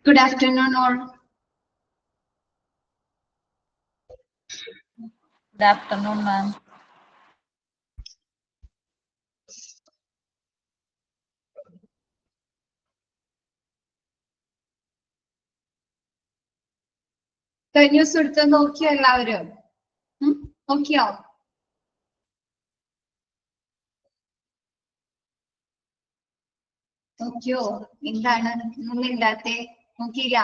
Good afternoon, all. Good afternoon, ma'am. News എടുത്ത് നോക്കിയോ എല്ലാവരും? നോക്കിയോ? നോക്കിയോ? എന്താണ് ഒന്നില്ലാത്തെ? നോക്കിയില്ല?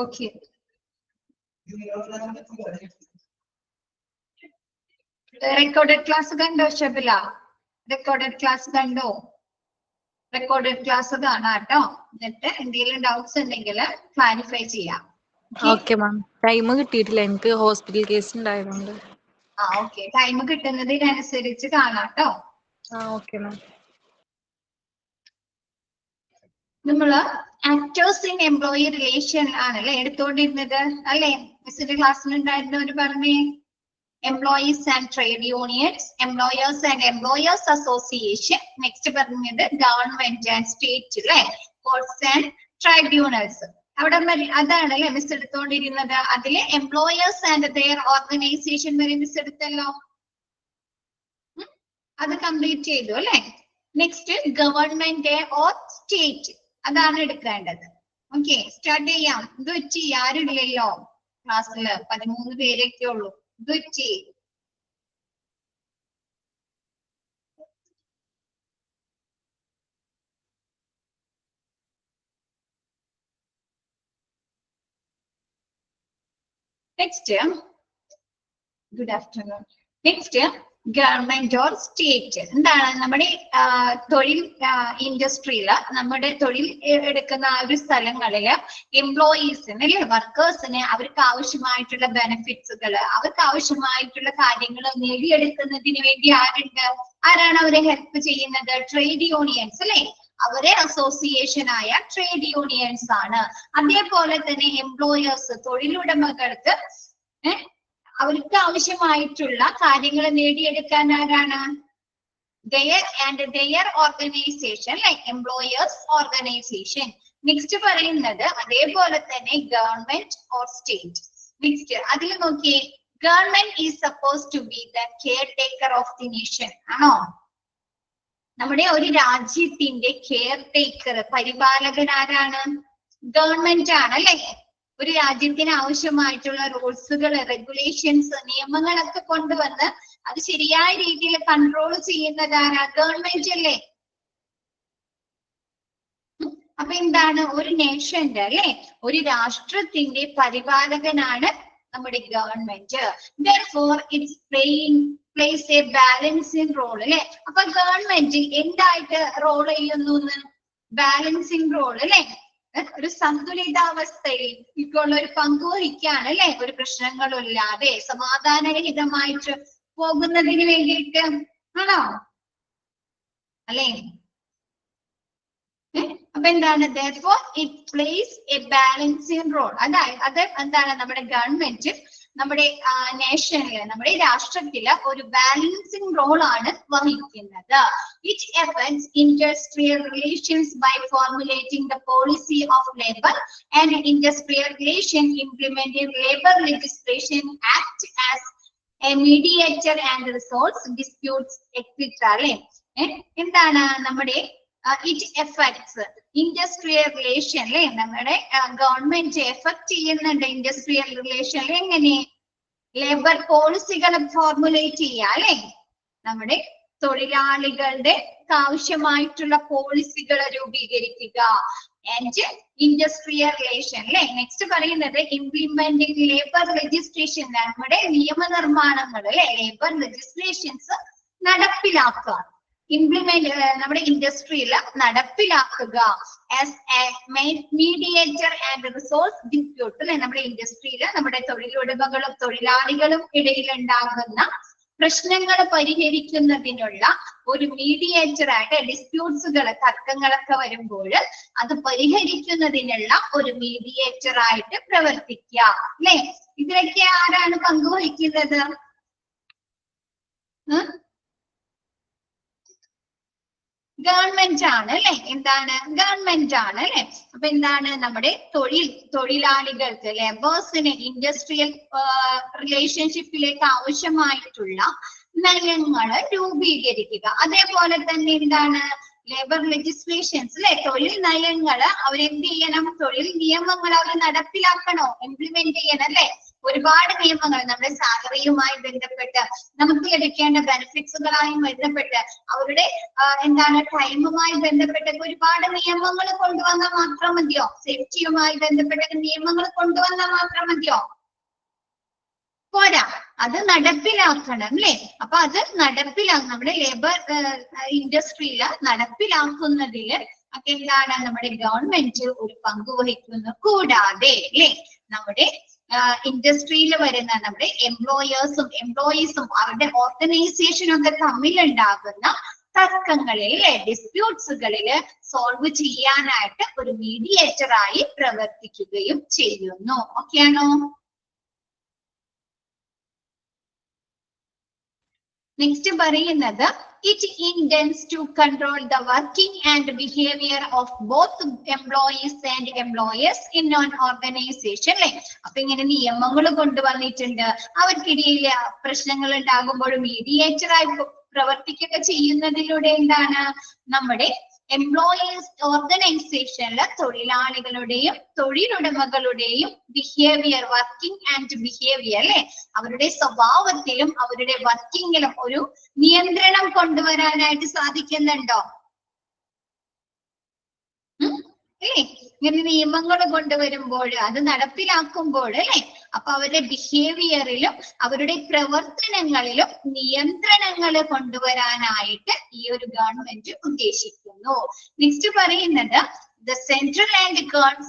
Okay. Recorded class കണ്ടോ ഷബില? Recorded class കണ്ടോ? Recorded class കാണാം കേട്ടോ. എന്നിട്ട് എന്തെങ്കിലും ഡൗട്ട്സ് ഉണ്ടെങ്കിൽ ക്ലാരിഫൈ ചെയ്യാം. Okay ma'am. ടൈം കിട്ടിയിട്ടില്ല, എനിക്ക് ഹോസ്പിറ്റൽ കേസ് ഉണ്ടായതുകൊണ്ട്. ഓക്കെ, ടൈം കിട്ടുന്നതിനനുസരിച്ച് കാണാം കേട്ടോ. Okay ma'am. നമ്മള് ആക്ടേഴ്സ് ഇൻ എംപ്ലോയി റിലേഷൻ ആണല്ലേ എടുത്തോണ്ടിരുന്നത് അല്ലേ? മിസ്സിന്റെ ക്ലാസ്സിൽ ഉണ്ടായിരുന്നവര് പറഞ്ഞേ employees and trade unions, employers and employers association, next പറഞ്ഞത് ഗവൺമെന്റ് ആൻഡ് സ്റ്റേറ്റ് അല്ലെ, കോർട്സ് ആൻഡ് ട്രൈബ്യൂണൽസ്. അവിടെ അതാണല്ലേ മിസ് എടുത്തോണ്ടിരുന്നത്. അതില് എംപ്ലോയേഴ്സ് ആൻഡ് ദെയർ ഓർഗനൈസേഷൻ വരെ മിസ് എടുത്തല്ലോ. അത് കംപ്ലീറ്റ് ചെയ്തു അല്ലെ. നെക്സ്റ്റ് ഗവൺമെന്റ് ഓർ സ്റ്റേറ്റ്, അതാണ് എടുക്കേണ്ടത്. ഓക്കെ, സ്റ്റാർട്ട് ചെയ്യാം. ഇത് വെച്ച് ആരുമില്ലല്ലോ ക്ലാസ്സില്, 13 പേരൊക്കെ ഉള്ളൂ. ഇത് വെച്ച് next good afternoon. Next government or state. എന്താണ് നമ്മുടെ തൊഴിൽ ഇൻഡസ്ട്രിയില്, നമ്മുടെ തൊഴിൽ എടുക്കുന്ന ആ ഒരു സ്ഥലങ്ങളില് എംപ്ലോയീസിന് അല്ലെ, വർക്കേഴ്സിന് അവർക്ക് ആവശ്യമായിട്ടുള്ള ബെനിഫിറ്റ്സുകൾ, അവർക്ക് ആവശ്യമായിട്ടുള്ള കാര്യങ്ങൾ നേടിയെടുക്കുന്നതിന് വേണ്ടി ആരാണ് അവരെ ഹെൽപ്പ് ചെയ്യുന്നത്? ട്രേഡ് യൂണിയൻസ് അല്ലെ, അവരെ അസോസിയേഷൻ ആയ ട്രേഡ് യൂണിയൻസ് ആണ്. അതേപോലെ തന്നെ എംപ്ലോയേഴ്സ്, തൊഴിലുടമകൾക്ക് അവർക്ക് ആവശ്യമായിട്ടുള്ള കാര്യങ്ങൾ നേടിയെടുക്കാൻ ആരാണ്? their and their organization, like employers organization. Next പറയുന്നത് അതേപോലെ തന്നെ ഗവൺമെന്റ് ഓർ സ്റ്റേറ്റ്. നെക്സ്റ്റ് അതിൽ നോക്കിയേ, government is suppose to be the caretaker of the nation. ആണോ? നമ്മുടെ ഒരു രാജ്യത്തിന്റെ കെയർ ടേക്കർ, പരിപാലകൻ ആരാണ്? ഗവൺമെന്റ് ആണ് അല്ലെ. ഒരു രാജ്യത്തിന് ആവശ്യമായിട്ടുള്ള റൂൾസുകൾ, റെഗുലേഷൻസ്, നിയമങ്ങളൊക്കെ കൊണ്ടുവന്ന് അത് ശരിയായ രീതിയിൽ കൺട്രോൾ ചെയ്യുന്നതാണ് ഗവൺമെന്റ് അല്ലേ. അപ്പൊ എന്താണ്? ഒരു നേഷന്റെ അല്ലെ, ഒരു രാഷ്ട്രത്തിന്റെ പരിപാലകനാണ് നമ്മുടെ government. therefore it's plays a balancing role അല്ലെ. അപ്പൊ ഗവൺമെന്റ് എന്തായിട്ട് റോൾ ചെയ്യുന്നു? ബാലൻസിങ് റോൾ അല്ലെ. ഒരു സന്തുലിതാവസ്ഥയിൽ ഇപ്പോഴുള്ള ഒരു പങ്കുവഹിക്കാണ് അല്ലെ, ഒരു പ്രശ്നങ്ങളും ഇല്ലാതെ സമാധാനരഹിതമായിട്ട് പോകുന്നതിന് വേണ്ടിയിട്ട്. ആണോ? അല്ലെ? അപ്പൊ എന്താണ്? therefore it plays a balancing role. അതായത് അത് എന്താണ്? നമ്മുടെ ഗവൺമെന്റ് നമ്മുടെ നേഷനില്, നമ്മുടെ രാഷ്ട്രത്തില് ഒരു ബാലൻസിങ് റോൾ ആണ് വഹിക്കുന്നത്. It affects industrial relations by formulating the policy of labor and industrial relation, implementing labor legislation, act as a mediator and resolves disputes etc. അല്ലെ. എന്താണ് നമ്മുടെ it affects industrial relation അല്ലെ. നമ്മുടെ ഗവൺമെന്റ് എഫക്ട് ചെയ്യുന്നുണ്ട് industrial റിലേഷനിൽ. എങ്ങനെ? Labour പോളിസികൾ formulate ചെയ്യുക അല്ലെ. നമ്മുടെ തൊഴിലാളികളുടെ ആവശ്യമായിട്ടുള്ള പോളിസികൾ രൂപീകരിക്കുക. ആൻഡ് ഇൻഡസ്ട്രിയൽ റിലേഷൻ അല്ലെ. നെക്സ്റ്റ് പറയുന്നത് ഇംപ്ലിമെന്റിംഗ് ലേബർ ലെജിസ്ലേഷൻ, നമ്മുടെ നിയമനിർമ്മാണങ്ങൾ അല്ലെ, ലേബർ ലെജിസ്ലേഷൻസ് നടപ്പിലാക്കുക. ഇംപ്ലിമെന്റ് നമ്മുടെ ഇൻഡസ്ട്രിയിൽ നടപ്പിലാക്കുക as A mediator and resource dispute. നമ്മുടെ ഇൻഡസ്ട്രിയിൽ നമ്മുടെ തൊഴിലുടമകളും തൊഴിലാളികളും ഇടയിൽ ഉണ്ടാകുന്ന പ്രശ്നങ്ങൾ പരിഹരിക്കുന്നതിനുള്ള ഒരു മീഡിയേറ്റർ ആയിട്ട്, ഡിസ്പ്യൂട്ട്സുകൾ തർക്കങ്ങളൊക്കെ വരുമ്പോൾ അത് പരിഹരിക്കുന്നതിനുള്ള ഒരു മീഡിയേറ്റർ ആയിട്ട് പ്രവർത്തിക്കുക അല്ലെ. ഇതിലൊക്കെ ആരാണ് പങ്കുവഹിക്കുന്നത്? ഗവൺമെന്റ് ആണ് അല്ലെ. എന്താണ്? ഗവൺമെന്റ് ആണ് അല്ലെ. അപ്പൊ എന്താണ്? നമ്മുടെ തൊഴിലാളികൾക്ക്, ലേബേഴ്സിന് ഇൻഡസ്ട്രിയൽ റിലേഷൻഷിപ്പിലേക്ക് ആവശ്യമായിട്ടുള്ള നയങ്ങൾ രൂപീകരിക്കുക. അതേപോലെ തന്നെ എന്താണ്? ലേബർ ലെജിസ്ലേഷൻസ് അല്ലെ, തൊഴിൽ നയങ്ങൾ അവരെന്ത് ചെയ്യണം? തൊഴിൽ നിയമങ്ങൾ അവർ നടപ്പിലാക്കണോ, ഇംപ്ലിമെന്റ് ചെയ്യണം അല്ലെ. ഒരുപാട് നിയമങ്ങൾ നമ്മുടെ സാലറിയുമായി ബന്ധപ്പെട്ട്, നമുക്ക് ലഭിക്കേണ്ട ബെനിഫിറ്റ്സുകളായി ബന്ധപ്പെട്ട്, അവരുടെ എന്താണ് ടൈമുമായി ബന്ധപ്പെട്ടൊക്കെ ഒരുപാട് നിയമങ്ങൾ കൊണ്ടുവന്നാൽ മാത്രം മതിയോ? സേഫ്റ്റിയുമായി ബന്ധപ്പെട്ട നിയമങ്ങൾ കൊണ്ടുവന്നാൽ മാത്രം മതിയോ? പോരാ, അത് നടപ്പിലാക്കണം അല്ലേ. അപ്പൊ അത് നമ്മുടെ ലേബർ ഇൻഡസ്ട്രിയിൽ നടപ്പിലാക്കുന്നതിൽ ഒക്കെ എന്താണ്? നമ്മുടെ ഗവൺമെന്റ് ഒരു പങ്ക് വഹിക്കുന്നു. കൂടാതെ അല്ലേ, നമ്മുടെ ഇൻഡസ്ട്രിയിൽ വരുന്ന നമ്മുടെ എംപ്ലോയീസും അവരുടെ ഓർഗനൈസേഷനും ഒക്കെ തമ്മിലുണ്ടാകുന്ന തർക്കങ്ങളിൽ, ഡിസ്പ്യൂട്ട്സുകളിൽ സോൾവ് ചെയ്യാനായിട്ട് ഒരു മീഡിയേറ്റർ ആയി പ്രവർത്തിക്കുകയും ചെയ്യുന്നു. ഓക്കെയാണോ? നെക്സ്റ്റ് പറയുന്നത് it intends to control the working and behavior of both employees and employers in an organization അല്ലെ. അപ്പൊ ഇങ്ങനെ നിയമങ്ങൾ കൊണ്ടുവന്നിട്ടുണ്ട്. അവർക്കിടയിൽ പ്രശ്നങ്ങൾ ഉണ്ടാകുമ്പോൾ മീഡിയേറ്റർ ആയി പ്രവർത്തിക്കുക ചെയ്യുന്നതിലൂടെ എന്താണ്? നമ്മുടെ എംപ്ലോയീസ് ഓർഗനൈസേഷനിലെ തൊഴിലാളികളുടെയും തൊഴിലുടമകളുടെയും ബിഹേവിയർ, വർക്കിംഗ് ആൻഡ് ബിഹേവിയർ അല്ലെ, അവരുടെ സ്വഭാവത്തിലും അവരുടെ വർക്കിങ്ങിലും ഒരു നിയന്ത്രണം കൊണ്ടുവരാനായിട്ട് സാധിക്കുന്നുണ്ടോ? അല്ലേ? ഇങ്ങനെ നിയമങ്ങൾ കൊണ്ടുവരുമ്പോൾ, അത് നടപ്പിലാക്കുമ്പോൾ അല്ലെ, അപ്പൊ അവരുടെ ബിഹേവിയറിലും അവരുടെ പ്രവർത്തനങ്ങളിലും നിയന്ത്രണങ്ങൾ കൊണ്ടുവരാനായിട്ട് ഈ ഒരു ഗവൺമെന്റ് ഉദ്ദേശിക്കുന്നു. നെക്സ്റ്റ് പറയുന്നത് the central and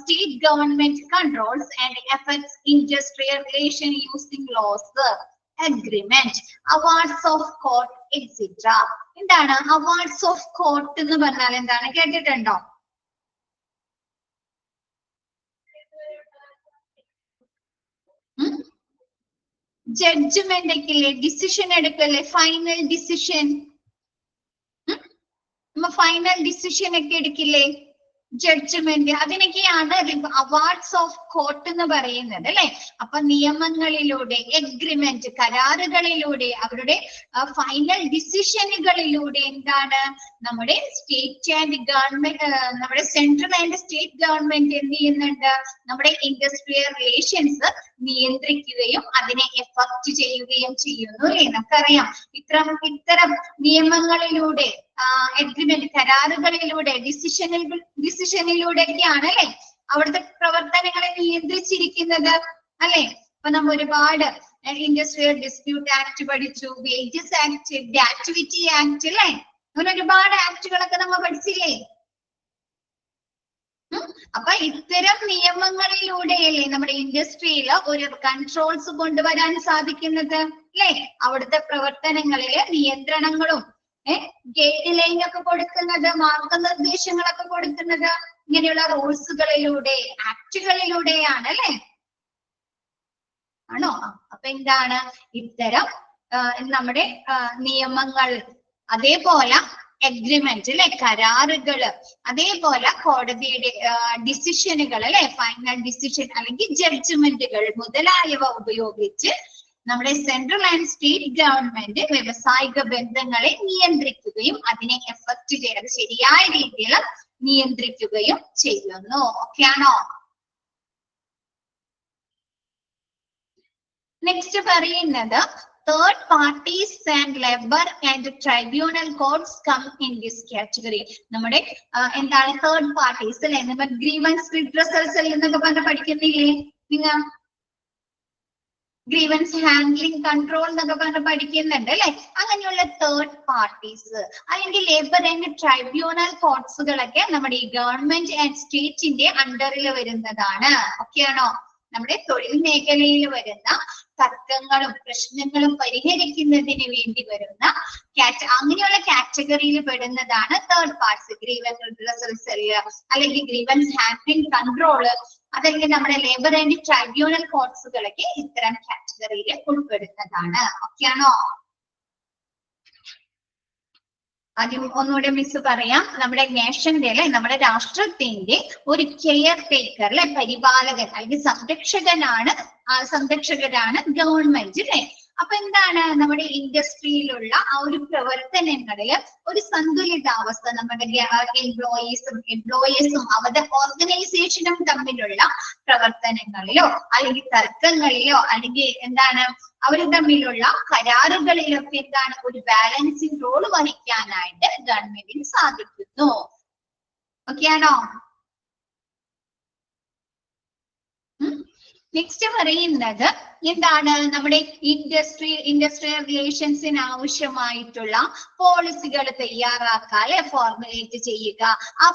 state government controls and affects industrial relation using laws, agreement, awards of court, etc. എന്താണ് awards of court എന്ന് പറഞ്ഞാൽ? എന്താണ്? കേട്ടിട്ടുണ്ടോ? ജഡ്ജ്മെന്റ് ഒക്കെ ഇല്ലേ, ഡിസിഷൻ എടുക്കല്ലേ, ഫൈനൽ ഡിസിഷൻ ഒക്കെ എടുക്കില്ലേ, ജഡ്ജ്മെന്റ്, അതിനൊക്കെയാണ് അവാർഡ്സ് ഓഫ് കോർട്ട് എന്ന് പറയുന്നത് അല്ലെ. അപ്പൊ നിയമങ്ങളിലൂടെ, എഗ്രിമെന്റ്, കരാറുകളിലൂടെ, അവരുടെ ഫൈനൽ ഡിസിഷനുകളിലൂടെ എന്താണ് നമ്മുടെ സ്റ്റേറ്റ് ആൻഡ് ഗവൺമെന്റ്, നമ്മുടെ സെൻട്രൽ ആൻഡ് സ്റ്റേറ്റ് ഗവൺമെന്റ് എന്ത് ചെയ്യുന്നുണ്ട്? നമ്മുടെ ഇൻഡസ്ട്രിയൽ റിലേഷൻസ് നിയന്ത്രിക്കുകയും അതിനെ എഫക്ട് ചെയ്യുകയും ചെയ്യുന്നു അല്ലേ. നമുക്കറിയാം ഇത്തരം നിയമങ്ങളിലൂടെ, എഗ്രിമെന്റ്, കരാറുകളിലൂടെ, ഡിസിഷനിലൂടെയൊക്കെയാണ് അല്ലെ അവിടുത്തെ പ്രവർത്തനങ്ങളെ നിയന്ത്രിച്ചിരിക്കുന്നത് അല്ലെ. അപ്പൊ നമ്മൾ ഒരുപാട് ഇൻഡസ്ട്രിയൽ ഡിസ്പ്യൂട്ട് ആക്ട് പഠിച്ചു, വേജസ് ആക്ട്, ഗ്രാറ്റുവിറ്റി ആക്ട് അല്ലെ, അങ്ങനെ ഒരുപാട് ആക്ടുകളൊക്കെ നമ്മൾ പഠിച്ചില്ലേ. അപ്പൊ ഇത്തരം നിയമങ്ങളിലൂടെയല്ലേ നമ്മുടെ ഇൻഡസ്ട്രിയിൽ ഒരു കൺട്രോൾസ് കൊണ്ടുവരാൻ സാധിക്കുന്നത് അല്ലെ. അവിടുത്തെ പ്രവർത്തനങ്ങളില് നിയന്ത്രണങ്ങളും ഗൈഡ് ലൈൻ ഒക്കെ കൊടുക്കുന്നത്, മാർഗനിർദ്ദേശങ്ങളൊക്കെ കൊടുക്കുന്നത് ഇങ്ങനെയുള്ള റൂൾസുകളിലൂടെ, ആക്ടുകളിലൂടെയാണ് അല്ലെ. ആണോ? അപ്പൊ എന്താണ് ഇത്തരം നമ്മുടെ നിയമങ്ങൾ, അതേപോലെ എഗ്രിമെന്റ് അല്ലെ, കരാറുകള്, അതേപോലെ കോടതിയുടെ ഡിസിഷനുകൾ അല്ലെ, ഫൈനൽ ഡിസിഷൻ അല്ലെങ്കിൽ ജഡ്ജ്മെന്റുകൾ മുതലായവ ഉപയോഗിച്ച് നമ്മുടെ സെൻട്രൽ ആൻഡ് സ്റ്റേറ്റ് ഗവൺമെന്റ് വ്യവസായിക ബന്ധങ്ങളെ നിയന്ത്രിക്കുകയും അതിനെ എഫക്ട് ചെയ്യാൻ ശരിയായ രീതിയിൽ നിയന്ത്രിക്കുകയും ചെയ്യുന്നു. ഓക്കെയാണോ? നെക്സ്റ്റ് പറയുന്നത് third parties and labour and tribunal codes come in this category. നമ്മുടെ എന്താണ് തേർഡ് പാർട്ടീസ് അല്ലെ, നമ്മൾ ഗ്രീവൻസ് റിഡ്രസൽസ് എന്നൊക്കെ പറഞ്ഞ് പഠിക്കുന്നില്ലേ നിങ്ങൾ? ഗ്രീവൻസ് ഹാൻഡ്ലിംഗ് കൺട്രോൾ എന്നൊക്കെ പറഞ്ഞ് പഠിക്കുന്നുണ്ട് അല്ലെ. അങ്ങനെയുള്ള തേർഡ് പാർട്ടീസ് അല്ലെങ്കിൽ ലേബർ ആൻഡ് ട്രൈബ്യൂണൽ കോർട്സുകളൊക്കെ നമ്മുടെ ഈ ഗവൺമെന്റ് ആൻഡ് സ്റ്റേറ്റിന്റെ അണ്ടറിൽ വരുന്നതാണ്. ഓക്കെയാണോ? നമ്മുടെ തൊഴിൽ മേഖലയിൽ വരുന്ന തർക്കങ്ങളും പ്രശ്നങ്ങളും പരിഹരിക്കുന്നതിന് വേണ്ടി വരുന്ന അങ്ങനെയുള്ള കാറ്റഗറിയിൽ പെടുന്നതാണ് third parts. Grievance redressal cell അല്ലെങ്കിൽ ഗ്രീവൻസ് ഹാൻഡ്ലിംഗ് കൺട്രോള് അതല്ലെങ്കിൽ നമ്മുടെ ലേബർ ആൻഡ് ട്രൈബ്യൂണൽ കോർട്സുകളൊക്കെ ഇത്തരം കാറ്റഗറിയിൽ ഉൾപ്പെടുന്നതാണ്. ഓക്കെയാണോ? ആദ്യം ഒന്നുകൂടെ മിസ് പറയാം. നമ്മുടെ നേഷന്റെ അല്ലെ നമ്മുടെ രാഷ്ട്രത്തിന്റെ ഒരു കെയർ ടേക്കർ അല്ലെ പരിപാലകൻ അല്ലെങ്കിൽ സംരക്ഷകരാണ് ഗവൺമെന്റ് അല്ലെ. അപ്പൊ എന്താണ് നമ്മുടെ ഇൻഡസ്ട്രിയിലുള്ള ആ ഒരു പ്രവർത്തനങ്ങളില് ഒരു സന്തുലിതാവസ്ഥ നമ്മുടെ എംപ്ലോയീസും അവരുടെ ഓർഗനൈസേഷനും തമ്മിലുള്ള പ്രവർത്തനങ്ങളിലോ അല്ലെങ്കിൽ തർക്കങ്ങളിലോ അല്ലെങ്കിൽ എന്താണ് അവർ തമ്മിലുള്ള കരാറുകളിലൊക്കെ എന്താണ് ഒരു ബാലൻസിങ് റോൾ വഹിക്കാനായിട്ട് ഗവൺമെന്റിന് സാധിക്കുന്നു. ഓക്കെയാണോ? നെക്സ്റ്റ് പറയുന്നത് എന്താണ് നമ്മുടെ ഇൻഡസ്ട്രിയൽ റിലേഷൻസിന് ആവശ്യമായിട്ടുള്ള പോളിസികൾ തയ്യാറാക്കുക അല്ലെ ഫോർമുലേറ്റ് ചെയ്യുക. ആ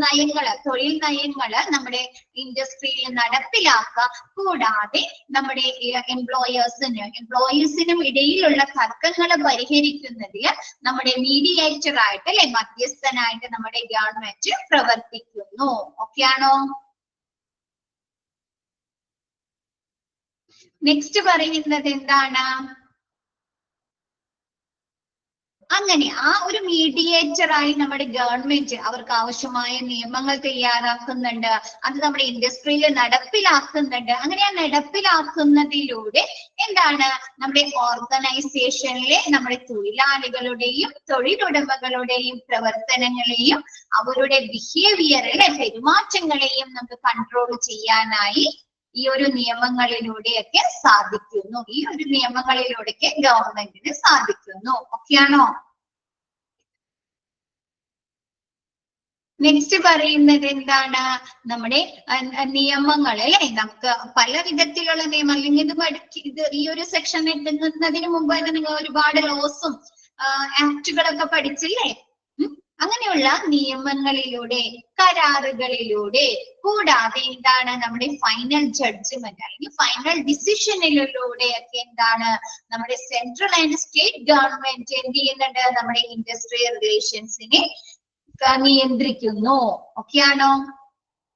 നയങ്ങള് തൊഴിൽ നയങ്ങള് നമ്മുടെ ഇൻഡസ്ട്രിയിൽ നടപ്പിലാക്കുക. കൂടാതെ നമ്മുടെ എംപ്ലോയേഴ്സിനും ഇടയിലുള്ള തർക്കങ്ങൾ പരിഹരിക്കുന്നതിൽ നമ്മുടെ മീഡിയേറ്റർ ആയിട്ട് അല്ലെ മധ്യസ്ഥനായിട്ട് നമ്മുടെ ഗവൺമെന്റ് പ്രവർത്തിക്കുന്നു. ഓക്കെയാണോ? നെക്സ്റ്റ് പറയുന്നത് എന്താണ്? അങ്ങനെ ആ ഒരു മീഡിയേറ്ററായി നമ്മുടെ ഗവൺമെന്റ് അവർക്ക് ആവശ്യമായ നിയമങ്ങൾ തയ്യാറാക്കുന്നുണ്ട്. അത് നമ്മുടെ ഇൻഡസ്ട്രിയിൽ നടപ്പിലാക്കുന്നുണ്ട്. അങ്ങനെ ആ നടപ്പിലാക്കുന്നതിലൂടെ എന്താണ് നമ്മുടെ ഓർഗനൈസേഷനിലെ നമ്മുടെ തൊഴിലാളികളുടെയും തൊഴിലുടമകളുടെയും പ്രവർത്തനങ്ങളെയും അവരുടെ ബിഹേവിയറിലെ പെരുമാറ്റങ്ങളെയും നമുക്ക് കൺട്രോൾ ചെയ്യാനായി ഈ ഒരു നിയമങ്ങളിലൂടെയൊക്കെ സാധിക്കുന്നു. ഈ ഒരു നിയമങ്ങളിലൂടെയൊക്കെ ഗവൺമെന്റിന് സാധിക്കുന്നു. ഓക്കെയാണോ? നെക്സ്റ്റ് പറയുന്നത് എന്താണ്? നമ്മുടെ നിയമങ്ങൾ അല്ലെ. നമുക്ക് പല വിധത്തിലുള്ള നിയമം അല്ലെങ്കിൽ ഇത് ഈ ഒരു സെക്ഷൻ എത്തുന്നതിന് മുമ്പ് തന്നെ നിങ്ങൾ ഒരുപാട് ലോസും ആക്ടുകളൊക്കെ പഠിച്ചില്ലേ? അങ്ങനെയുള്ള നിയമങ്ങളിലൂടെ കരാറുകളിലൂടെ കൂടാതെ എന്താണ് നമ്മുടെ ഫൈനൽ ജഡ്ജ്മെന്റ് അല്ലെങ്കിൽ ഫൈനൽ ഡിസിഷനിലൂടെ ഒക്കെ എന്താണ് നമ്മുടെ സെൻട്രൽ ആൻഡ് സ്റ്റേറ്റ് ഗവൺമെന്റ് എന്ത് ചെയ്യുന്നുണ്ട്? നമ്മുടെ ഇൻഡസ്ട്രിയൽ റിലേഷൻസിനെ നിയന്ത്രിക്കുന്നു. ഓക്കെയാണോ?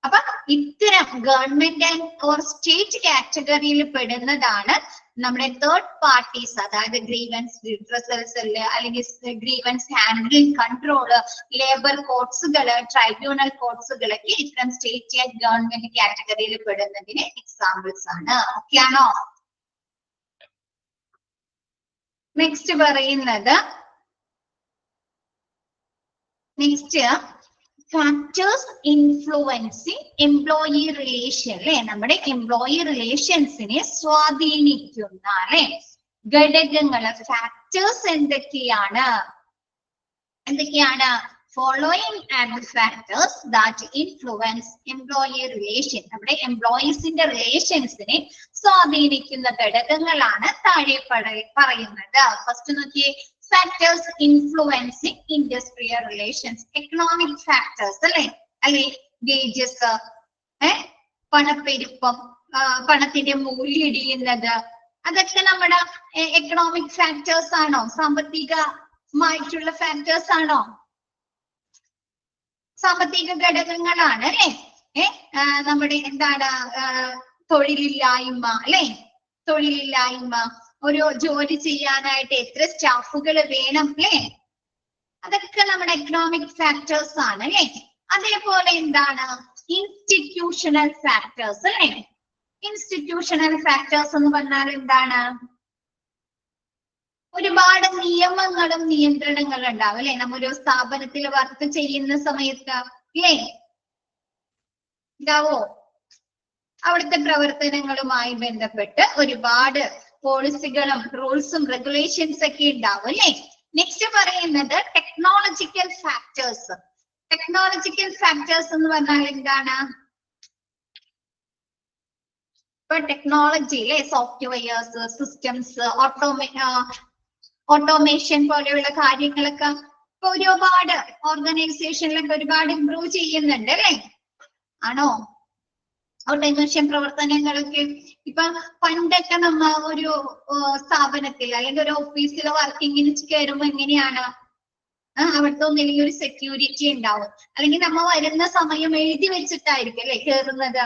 അപ്പൊ ഇത്തരം ഗവൺമെന്റ് ആൻഡ് ഓർ സ്റ്റേറ്റ് കാറ്റഗറിയിൽ പെടുന്നതാണ് നമ്മുടെ തേർഡ് പാർട്ടീസ്. അതായത് ഗ്രീവൻസ് റിഡ്രസൽ സെല്ല് അല്ലെങ്കിൽ ഗ്രീവൻസ് ഹാൻഡ്ലിംഗ് കൺട്രോള്, ലേബർ കോർട്സുകള്, ട്രൈബ്യൂണൽ കോർട്സുകളൊക്കെ ഇത്തരം സ്റ്റേറ്റ് ആൻഡ് ഗവൺമെന്റ് കാറ്റഗറിയിൽ പെടുന്നതിന് എക്സാമ്പിൾസ് ആണ്. ഓക്കെയാണോ? നെക്സ്റ്റ് പറയുന്നത് ഫാക്ടേഴ്സ് ഇൻഫ്ലുവൻസിങ് എംപ്ലോയി റിലേഷൻ അല്ലെ. നമ്മുടെ എംപ്ലോയി റിലേഷൻസിനെ സ്വാധീനിക്കുന്ന അല്ലെ ഘടകങ്ങള് ഫാക്ടേഴ്സ് എന്തൊക്കെയാണ്? following are the factors that influence employee relation. നമ്മുടെ എംപ്ലോയീസിന്റെ റിലേഷൻസിനെ സ്വാധീനിക്കുന്ന ഘടകങ്ങളാണ് താഴെ പറയുന്നത്. ഫസ്റ്റ് നോക്കിയേ, factors influencing industrial relations. Economic factors അല്ലെ വേജസ്, പണപ്പെരുപ്പം, പണത്തിന്റെ മൂല്യം ഇടിയുന്നത്, അതൊക്കെ നമ്മുടെ എക്കണോമിക് ഫാക്ടേഴ്സ് ആണോ? സാമ്പത്തികമായിട്ടുള്ള ഫാക്ടേഴ്സ് ആണോ? സാമ്പത്തിക ഘടകങ്ങളാണ് അല്ലെ. നമ്മുടെ എന്താണ് തൊഴിലില്ലായ്മ അല്ലെ. തൊഴിലില്ലായ്മ, ഒരു ജോലി ചെയ്യാനായിട്ട് എത്ര സ്റ്റാഫുകൾ വേണം അല്ലെ, അതൊക്കെ നമ്മുടെ എക്കണോമിക് ഫാക്ടേഴ്സ് ആണ് അല്ലെ. അതേപോലെ എന്താണ് ഇൻസ്റ്റിറ്റ്യൂഷണൽ ഫാക്ടേഴ്സ് അല്ലെ. ഇൻസ്റ്റിറ്റ്യൂഷണൽ ഫാക്ടേഴ്സ് എന്ന് പറഞ്ഞാൽ എന്താണ്? ഒരുപാട് നിയമങ്ങളും നിയന്ത്രണങ്ങളും ഉണ്ടാവും അല്ലെ. നമ്മൊരു സ്ഥാപനത്തിൽ വർക്ക് ചെയ്യുന്ന സമയത്ത് അല്ലേ ഉണ്ടാവോ? അവിടുത്തെ പ്രവർത്തനങ്ങളുമായി ബന്ധപ്പെട്ട് ഒരുപാട് പോളിസികളും റൂൾസും റെഗുലേഷൻസ് ഒക്കെ ഉണ്ടാവും അല്ലെ. നെക്സ്റ്റ് പറയുന്നത് ടെക്നോളജിക്കൽ ഫാക്ടേഴ്സ്. ടെക്നോളജിക്കൽ ഫാക്ടേഴ്സ് എന്ന് പറഞ്ഞാൽ എന്താണ്? ഇപ്പൊ ടെക്നോളജിയിലെ സോഫ്റ്റ്വെയർസ്, സിസ്റ്റംസ്, ഓട്ടോമേഷൻ പോലെയുള്ള കാര്യങ്ങളൊക്കെ ഇപ്പൊ ഒരുപാട് ഓർഗനൈസേഷനിലൊക്കെ ഒരുപാട് ഇംപ്രൂവ് ചെയ്യുന്നുണ്ട് അല്ലേ? ആണോ? ഓട്ടോമേഷൻ പ്രവർത്തനങ്ങളൊക്കെ ഇപ്പൊ പണ്ടൊക്കെ നമ്മ ഒരു സ്ഥാപനത്തിൽ അല്ലെങ്കിൽ ഒരു ഓഫീസിലോ വർക്കിങ്ങിന് കയറുമ്പോ എങ്ങനെയാണ് അവിടുത്തെ ഒന്നില്ലെങ്കിൽ ഒരു സെക്യൂരിറ്റി ഉണ്ടാവും, അല്ലെങ്കിൽ നമ്മ വരുന്ന സമയം എഴുതി വെച്ചിട്ടായിരിക്കും അല്ലെ കയറുന്നത്,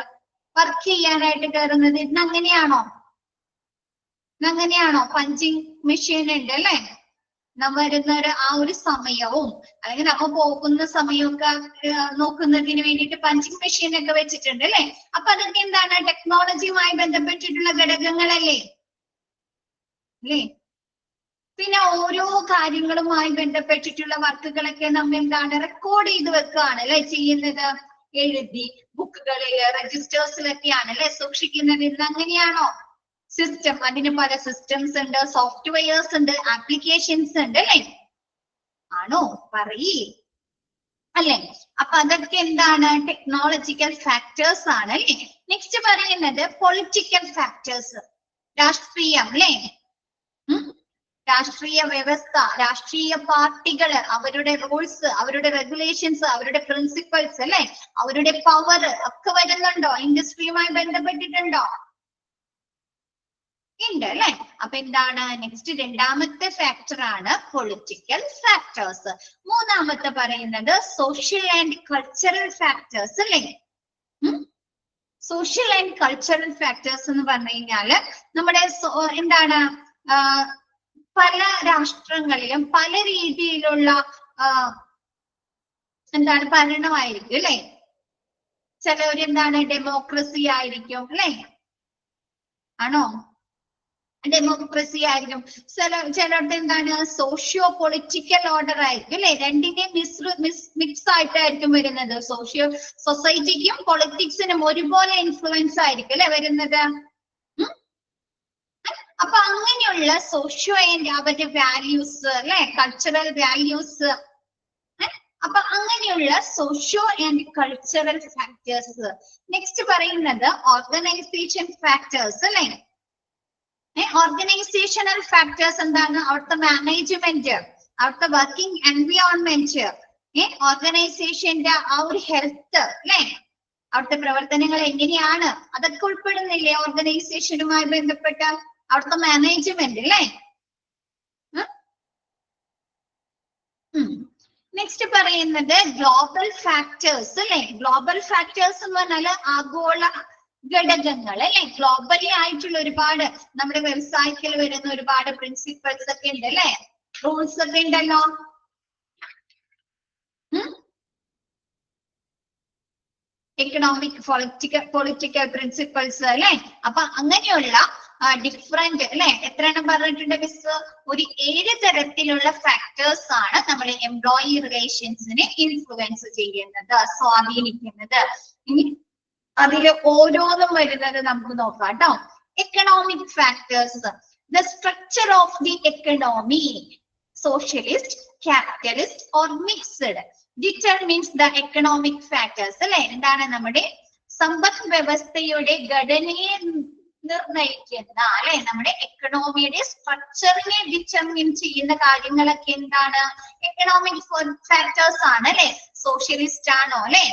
വർക്ക് ചെയ്യാനായിട്ട് കയറുന്നത്. ഇന്ന് അങ്ങനെയാണോ? പഞ്ചിങ് മെഷീൻ ഉണ്ട് അല്ലെ? നമ്മ വരുന്ന ആ ഒരു സമയവും അല്ലെങ്കിൽ നമ്മ പോകുന്ന സമയമൊക്കെ നോക്കുന്നതിന് വേണ്ടിയിട്ട് പഞ്ചിങ് മെഷീൻ ഒക്കെ വെച്ചിട്ടുണ്ട് അല്ലെ? അപ്പൊ അതൊക്കെ എന്താണ്? ടെക്നോളജിയുമായി ബന്ധപ്പെട്ടിട്ടുള്ള ഘടകങ്ങളല്ലേ? അല്ലേ? പിന്നെ ഓരോ കാര്യങ്ങളുമായി ബന്ധപ്പെട്ടിട്ടുള്ള വർക്കുകളൊക്കെ നമ്മ എന്താണ് റെക്കോർഡ് ചെയ്ത് വെക്കുകയാണ് അല്ലെ ചെയ്യുന്നത്, എഴുതി ബുക്കുകളില് രജിസ്റ്റേഴ്സിലൊക്കെയാണ് അല്ലെ സൂക്ഷിക്കുന്നത്. ഇന്ന് അങ്ങനെയാണോ? സിസ്റ്റം, അതിന് പല സിസ്റ്റംസ് ഉണ്ട്, സോഫ്റ്റ്വെയർസ് ഉണ്ട്, ആപ്ലിക്കേഷൻസ് ഉണ്ട് അല്ലെ? ആണോ? പറയേ അല്ലെ? അപ്പൊ അതൊക്കെ എന്താണ്? ടെക്നോളജിക്കൽ ഫാക്ടേഴ്സ് ആണ് അല്ലെ? നെക്സ്റ്റ് പറയുന്നത് പൊളിറ്റിക്കൽ ഫാക്ടേഴ്സ്, രാഷ്ട്രീയം അല്ലെ? രാഷ്ട്രീയ വ്യവസ്ഥ, രാഷ്ട്രീയ പാർട്ടികൾ, അവരുടെ റൂൾസ്, അവരുടെ റെഗുലേഷൻസ്, അവരുടെ പ്രിൻസിപ്പൽസ് അല്ലെ? അവരുടെ പവർ ഒക്കെ വരുന്നുണ്ടോ? ഇൻഡസ്ട്രിയുമായി ബന്ധപ്പെട്ടിട്ടുണ്ടോ? ഉണ്ട് അല്ലെ? അപ്പൊ എന്താണ് നെക്സ്റ്റ്? രണ്ടാമത്തെ ഫാക്ടർ ആണ് പൊളിറ്റിക്കൽ ഫാക്ടേഴ്സ്. മൂന്നാമത്തെ പറയുന്നത് സോഷ്യൽ ആൻഡ് കൾച്ചറൽ ഫാക്ടേഴ്സ് അല്ലെ? സോഷ്യൽ ആൻഡ് കൾച്ചറൽ ഫാക്ടേഴ്സ് എന്ന് പറഞ്ഞു കഴിഞ്ഞാല് നമ്മുടെ എന്താണ് പല രാഷ്ട്രങ്ങളിലും പല രീതിയിലുള്ള എന്താണ് ഭരണമായിരിക്കും അല്ലെ? ചിലവരെന്താണ് ഡെമോക്രസി ആയിരിക്കും അല്ലെ? ആണോ? ഡെമോക്രസി ആയിരിക്കും. ചിലരുടെ എന്താണ് സോഷ്യോ പൊളിറ്റിക്കൽ ഓർഡർ ആയിരിക്കും അല്ലെ? രണ്ടിന്റെയും മിക്സ് ആയിട്ടായിരിക്കും വരുന്നത്. സൊസൈറ്റിക്കും പൊളിറ്റിക്സിനും ഒരുപോലെ ഇൻഫ്ലുവൻസ് ആയിരിക്കും അല്ലെ വരുന്നത്. അപ്പൊ അങ്ങനെയുള്ള സോഷ്യോ ആൻഡ് അവരുടെ വാല്യൂസ് അല്ലെ, കൾച്ചറൽ വാല്യൂസ്, അപ്പൊ അങ്ങനെയുള്ള socio and cultural factors. Next പറയുന്നത് ഓർഗനൈസേഷൻ ഫാക്ടേഴ്സ് അല്ലെ? ഓർഗനൈസേഷണൽ ഫാക്ടേഴ്സ് എന്താണ്? അവിടുത്തെ മാനേജ്മെന്റ്, അവിടുത്തെ വർക്കിംഗ് എൻവയോൺമെന്റ്, ഓർഗനൈസേഷന്റെ ആ ഒരു ഹെൽത്ത് അല്ലെ, അവിടുത്തെ പ്രവർത്തനങ്ങൾ എങ്ങനെയാണ്, അതൊക്കെ ഉൾപ്പെടുന്നില്ലേ ഓർഗനൈസേഷനുമായി ബന്ധപ്പെട്ട അവിടുത്തെ മാനേജ്മെന്റ് അല്ലേ? നെക്സ്റ്റ് പറയുന്നത് ഗ്ലോബൽ ഫാക്ടേഴ്സ് അല്ലെ? ഗ്ലോബൽ ഫാക്ടേഴ്സ് എന്ന് പറഞ്ഞാല് ആഗോള ഘടകങ്ങൾ അല്ലെ? ഗ്ലോബലി ആയിട്ടുള്ള ഒരുപാട് നമ്മുടെ വ്യവസായത്തിൽ വരുന്ന ഒരുപാട് പ്രിൻസിപ്പൽസ് ഒക്കെ ഉണ്ട് അല്ലെ? റൂൾസ് ഒക്കെ ഉണ്ടല്ലോ. എക്കണോമിക് പൊളിറ്റിക്കൽ പ്രിൻസിപ്പൽസ് അല്ലെ? അപ്പൊ അങ്ങനെയുള്ള ഡിഫറെന്റ് അല്ലെ? എത്ര എണ്ണം പറഞ്ഞിട്ടുണ്ട് മിസ്? ഒരു 7 തരത്തിലുള്ള ഫാക്ടേഴ്സ് ആണ് നമ്മുടെ എംപ്ലോയി റിലേഷൻസിനെ ഇൻഫ്ലുവൻസ് ചെയ്യുന്നത്, സ്വാധീനിക്കുന്നത്. ഇനി അതില് ഓരോന്നും വരുന്നത് നമുക്ക് നോക്കാം കേട്ടോ. Economic factors, the structure of the economy, socialist, capitalist or mixed, determines the economic factors അല്ലെ? എന്താണ് നമ്മുടെ സമ്പദ് വ്യവസ്ഥയുടെ ഘടനയെ നിർണയിക്കുന്ന അല്ലെ, നമ്മുടെ എക്കണോമിയുടെ സ്ട്രക്ചറിനെ ഡിറ്റർമിൻ ചെയ്യുന്ന കാര്യങ്ങളൊക്കെ എന്താണ്? എക്കണോമിക് ഫാക്ടേഴ്സ് ആണ് അല്ലെ? സോഷ്യലിസ്റ്റ് ആണോ അല്ലെ?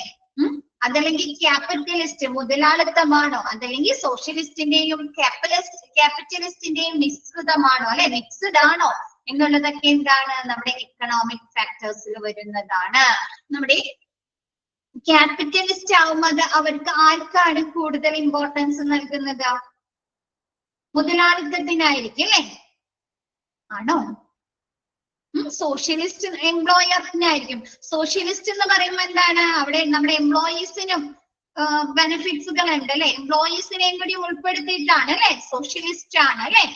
അതല്ലെങ്കിൽ ക്യാപിറ്റലിസ്റ്റ് മുതലാളിത്തമാണോ, അതല്ലെങ്കിൽ സോഷ്യലിസ്റ്റിന്റെയും ക്യാപിറ്റലിസ്റ്റിന്റെയും മിശ്രിതമാണോ അല്ലെ? മിക്സ്ഡ് ആണോ എന്നുള്ളതൊക്കെ എന്താണ്? നമ്മുടെ എക്കണോമിക് ഫാക്ടേഴ്സിൽ വരുന്നതാണ്. നമ്മുടെ ക്യാപിറ്റലിസ്റ്റ് ആവുമ്പോൾ അവർക്ക് ആർക്കാണ് കൂടുതൽ ഇമ്പോർട്ടൻസ് നൽകുന്നത്? മുതലാളിത്തത്തിനായിരിക്കും അല്ലെ? ആണോ? സോഷ്യലിസ്റ്റ് എംപ്ലോയറിനായിരിക്കും. സോഷ്യലിസ്റ്റ് എന്ന് പറയുമ്പോൾ എന്താണ്? അവിടെ നമ്മുടെ എംപ്ലോയീസിനും ബെനിഫിറ്റ്സുകൾ ഉണ്ട് അല്ലെ? എംപ്ലോയീസിനെയും കൂടി ഉൾപ്പെടുത്തിയിട്ടാണ് അല്ലെ? സോഷ്യലിസ്റ്റ് ആണ് അല്ലെ?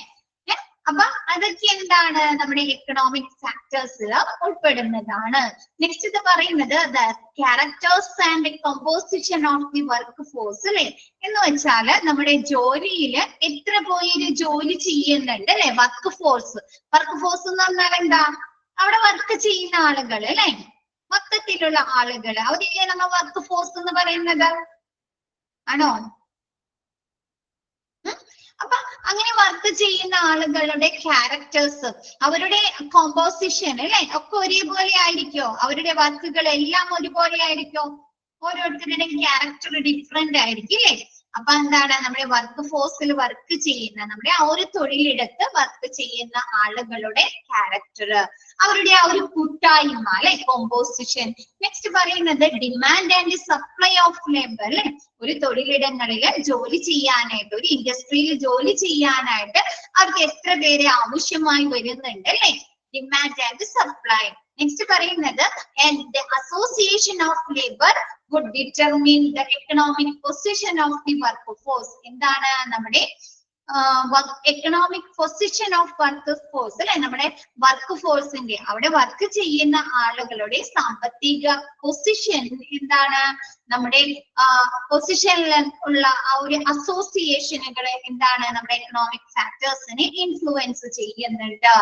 അപ്പൊ അതൊക്കെ എന്താണ്? നമ്മുടെ എക്കണോമിക് ഫാക്ടേഴ്സിൽ ഉൾപ്പെടുന്നതാണ്. നെക്സ്റ്റ് ഇത് പറയുന്നത് the characters and composition of the work force അല്ലെ? എന്ന് വെച്ചാല് നമ്മുടെ ജോലിയില് എത്ര പേര് ജോലി ചെയ്യുന്നുണ്ട് അല്ലെ? Work force. വർക്ക് ഫോഴ്സ് എന്ന് പറഞ്ഞാൽ എന്താ? അവിടെ വർക്ക് ചെയ്യുന്ന ആളുകൾ അല്ലെ? മൊത്തത്തിലുള്ള ആളുകൾ, അവരില്ലേ നമ്മ വർക്ക് ഫോഴ്സ് എന്ന് പറയുന്നത്. ആണോ? അപ്പൊ അങ്ങനെ വർക്ക് ചെയ്യുന്ന ആളുകളുടെ ക്യാരക്ടേഴ്സ്, അവരുടെ കോമ്പോസിഷൻ അല്ലെ ഒക്കെ ഒരേപോലെ ആയിരിക്കോ? അവരുടെ വർക്കുകൾ എല്ലാം ഒരുപോലെ ആയിരിക്കോ? ഓരോരുത്തരുടെയും ക്യാരക്ടർ ഡിഫറെന്റ് ആയിരിക്കും അല്ലേ? അപ്പൊ എന്താണ് നമ്മുടെ വർക്ക് ഫോഴ്സിൽ വർക്ക് ചെയ്യുന്ന, നമ്മുടെ ആ ഒരു തൊഴിലിടത്ത് വർക്ക് ചെയ്യുന്ന ആളുകളുടെ ക്യാരക്ടർ, അവരുടെ ആ ഒരു കൂട്ടായ്മ അല്ലെ, കോമ്പോസിഷൻ. നെക്സ്റ്റ് പറയുന്നത് demand and supply of labour അല്ലെ. ഒരു തൊഴിലിടങ്ങളിൽ ജോലി ചെയ്യാനായിട്ട്, ഒരു ഇൻഡസ്ട്രിയിൽ ജോലി ചെയ്യാനായിട്ട് അവർക്ക് എത്ര പേര് ആവശ്യമായി വരുന്നുണ്ട് അല്ലെ, ഡിമാൻഡ് ആൻഡ് സപ്ലൈ. നെക്സ്റ്റ് പറയുന്നത് the association of labor would determine the economic position of the workforce. എന്താണ് നമ്മുടെ economic position of work force അല്ലെ, നമ്മുടെ വർക്ക് ഫോഴ്സിന്റെ അവിടെ വർക്ക് ചെയ്യുന്ന ആളുകളുടെ സാമ്പത്തിക പൊസിഷൻ എന്താണ്, നമ്മുടെ പൊസിഷനിൽ ഉള്ള ആ ഒരു അസോസിയേഷനുകളെ എന്താണ് നമ്മുടെ എക്കണോമിക് ഫാക്ടേഴ്സിനെ ഇൻഫ്ലുവൻസ് ചെയ്യുന്നുണ്ട്.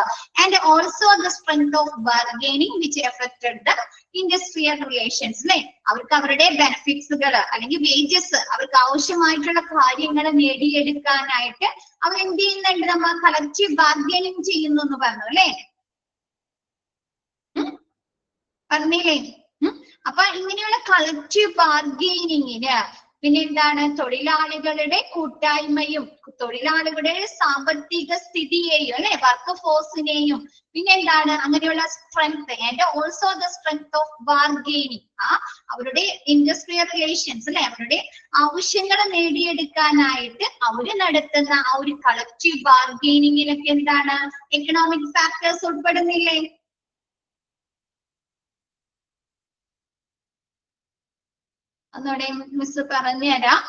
And also the strength of bargaining which affected the industrial relations അല്ലെ. അവർക്ക് അവരുടെ ബെനിഫിറ്റ്സുകൾ അല്ലെങ്കിൽ വേജസ്, അവർക്ക് ആവശ്യമായിട്ടുള്ള കാര്യങ്ങൾ നേടിയെടുക്കാനായിട്ട് അവർ എന്ത് ചെയ്യുന്നുണ്ട്, നമ്മൾ കളക്റ്റീവ് ബാർഗെയിനിങ് ചെയ്യുന്നു എന്ന് പറഞ്ഞു അല്ലെ, പറഞ്ഞില്ലേ? അപ്പൊ ഇങ്ങനെയുള്ള കളക്റ്റീവ് ബാർഗെയിനിങ്ങിന് പിന്നെ എന്താണ്, തൊഴിലാളികളുടെ കൂട്ടായ്മയും തൊഴിലാളികളുടെ സാമ്പത്തിക സ്ഥിതിയെയും അല്ലെ, വർക്ക് ഫോഴ്സിനെയും, പിന്നെ എന്താണ് അങ്ങനെയുള്ള strength and also the strength of bargaining, അവരുടെ ഇൻഡസ്ട്രിയൽ റിലേഷൻസ് അല്ലെ, അവരുടെ ആവശ്യങ്ങൾ നേടിയെടുക്കാനായിട്ട് അവര് നടത്തുന്ന ആ ഒരു കളക്റ്റീവ് ബാർഗെയിനിങ്ങിലൊക്കെ എന്താണ് എക്കണോമിക് ഫാക്ടേഴ്സ് ഉൾപ്പെടുന്നില്ലേ? അതോടെ മിസ് പറഞ്ഞുതരാം.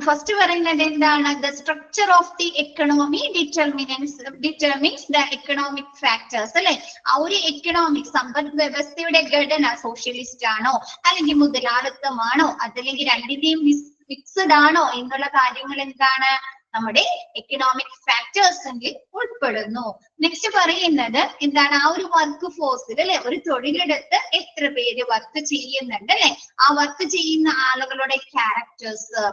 ഫസ്റ്റ് പറയുന്നത് എന്താണ്, the structure of the economy determines the economic factors അല്ലെ. ആ ഒരു എക്കണോമിക് സമ്പദ് വ്യവസ്ഥയുടെ ഘടന സോഷ്യലിസ്റ്റ് ആണോ അല്ലെങ്കിൽ മുതലാളിത്തമാണോ അതല്ലെങ്കിൽ രണ്ടിന്റെയും മിക്സഡ് ആണോ എന്നുള്ള കാര്യങ്ങൾ എന്താണ് നമ്മുടെ എക്കണോമിക് ഫാക്ടേഴ്സിൽ ഉൾപ്പെടുന്നു. നെക്സ്റ്റ് പറയുന്നത് എന്താണ്, ആ ഒരു വർക്ക് ഫോഴ്സിൽ അല്ലെ, ഒരു തൊഴിലിടത്ത് എത്ര പേര് വർക്ക് ചെയ്യുന്നുണ്ട് അല്ലെ, ആ വർക്ക് ചെയ്യുന്ന ആളുകളുടെ ക്യാരക്ടേഴ്സ്,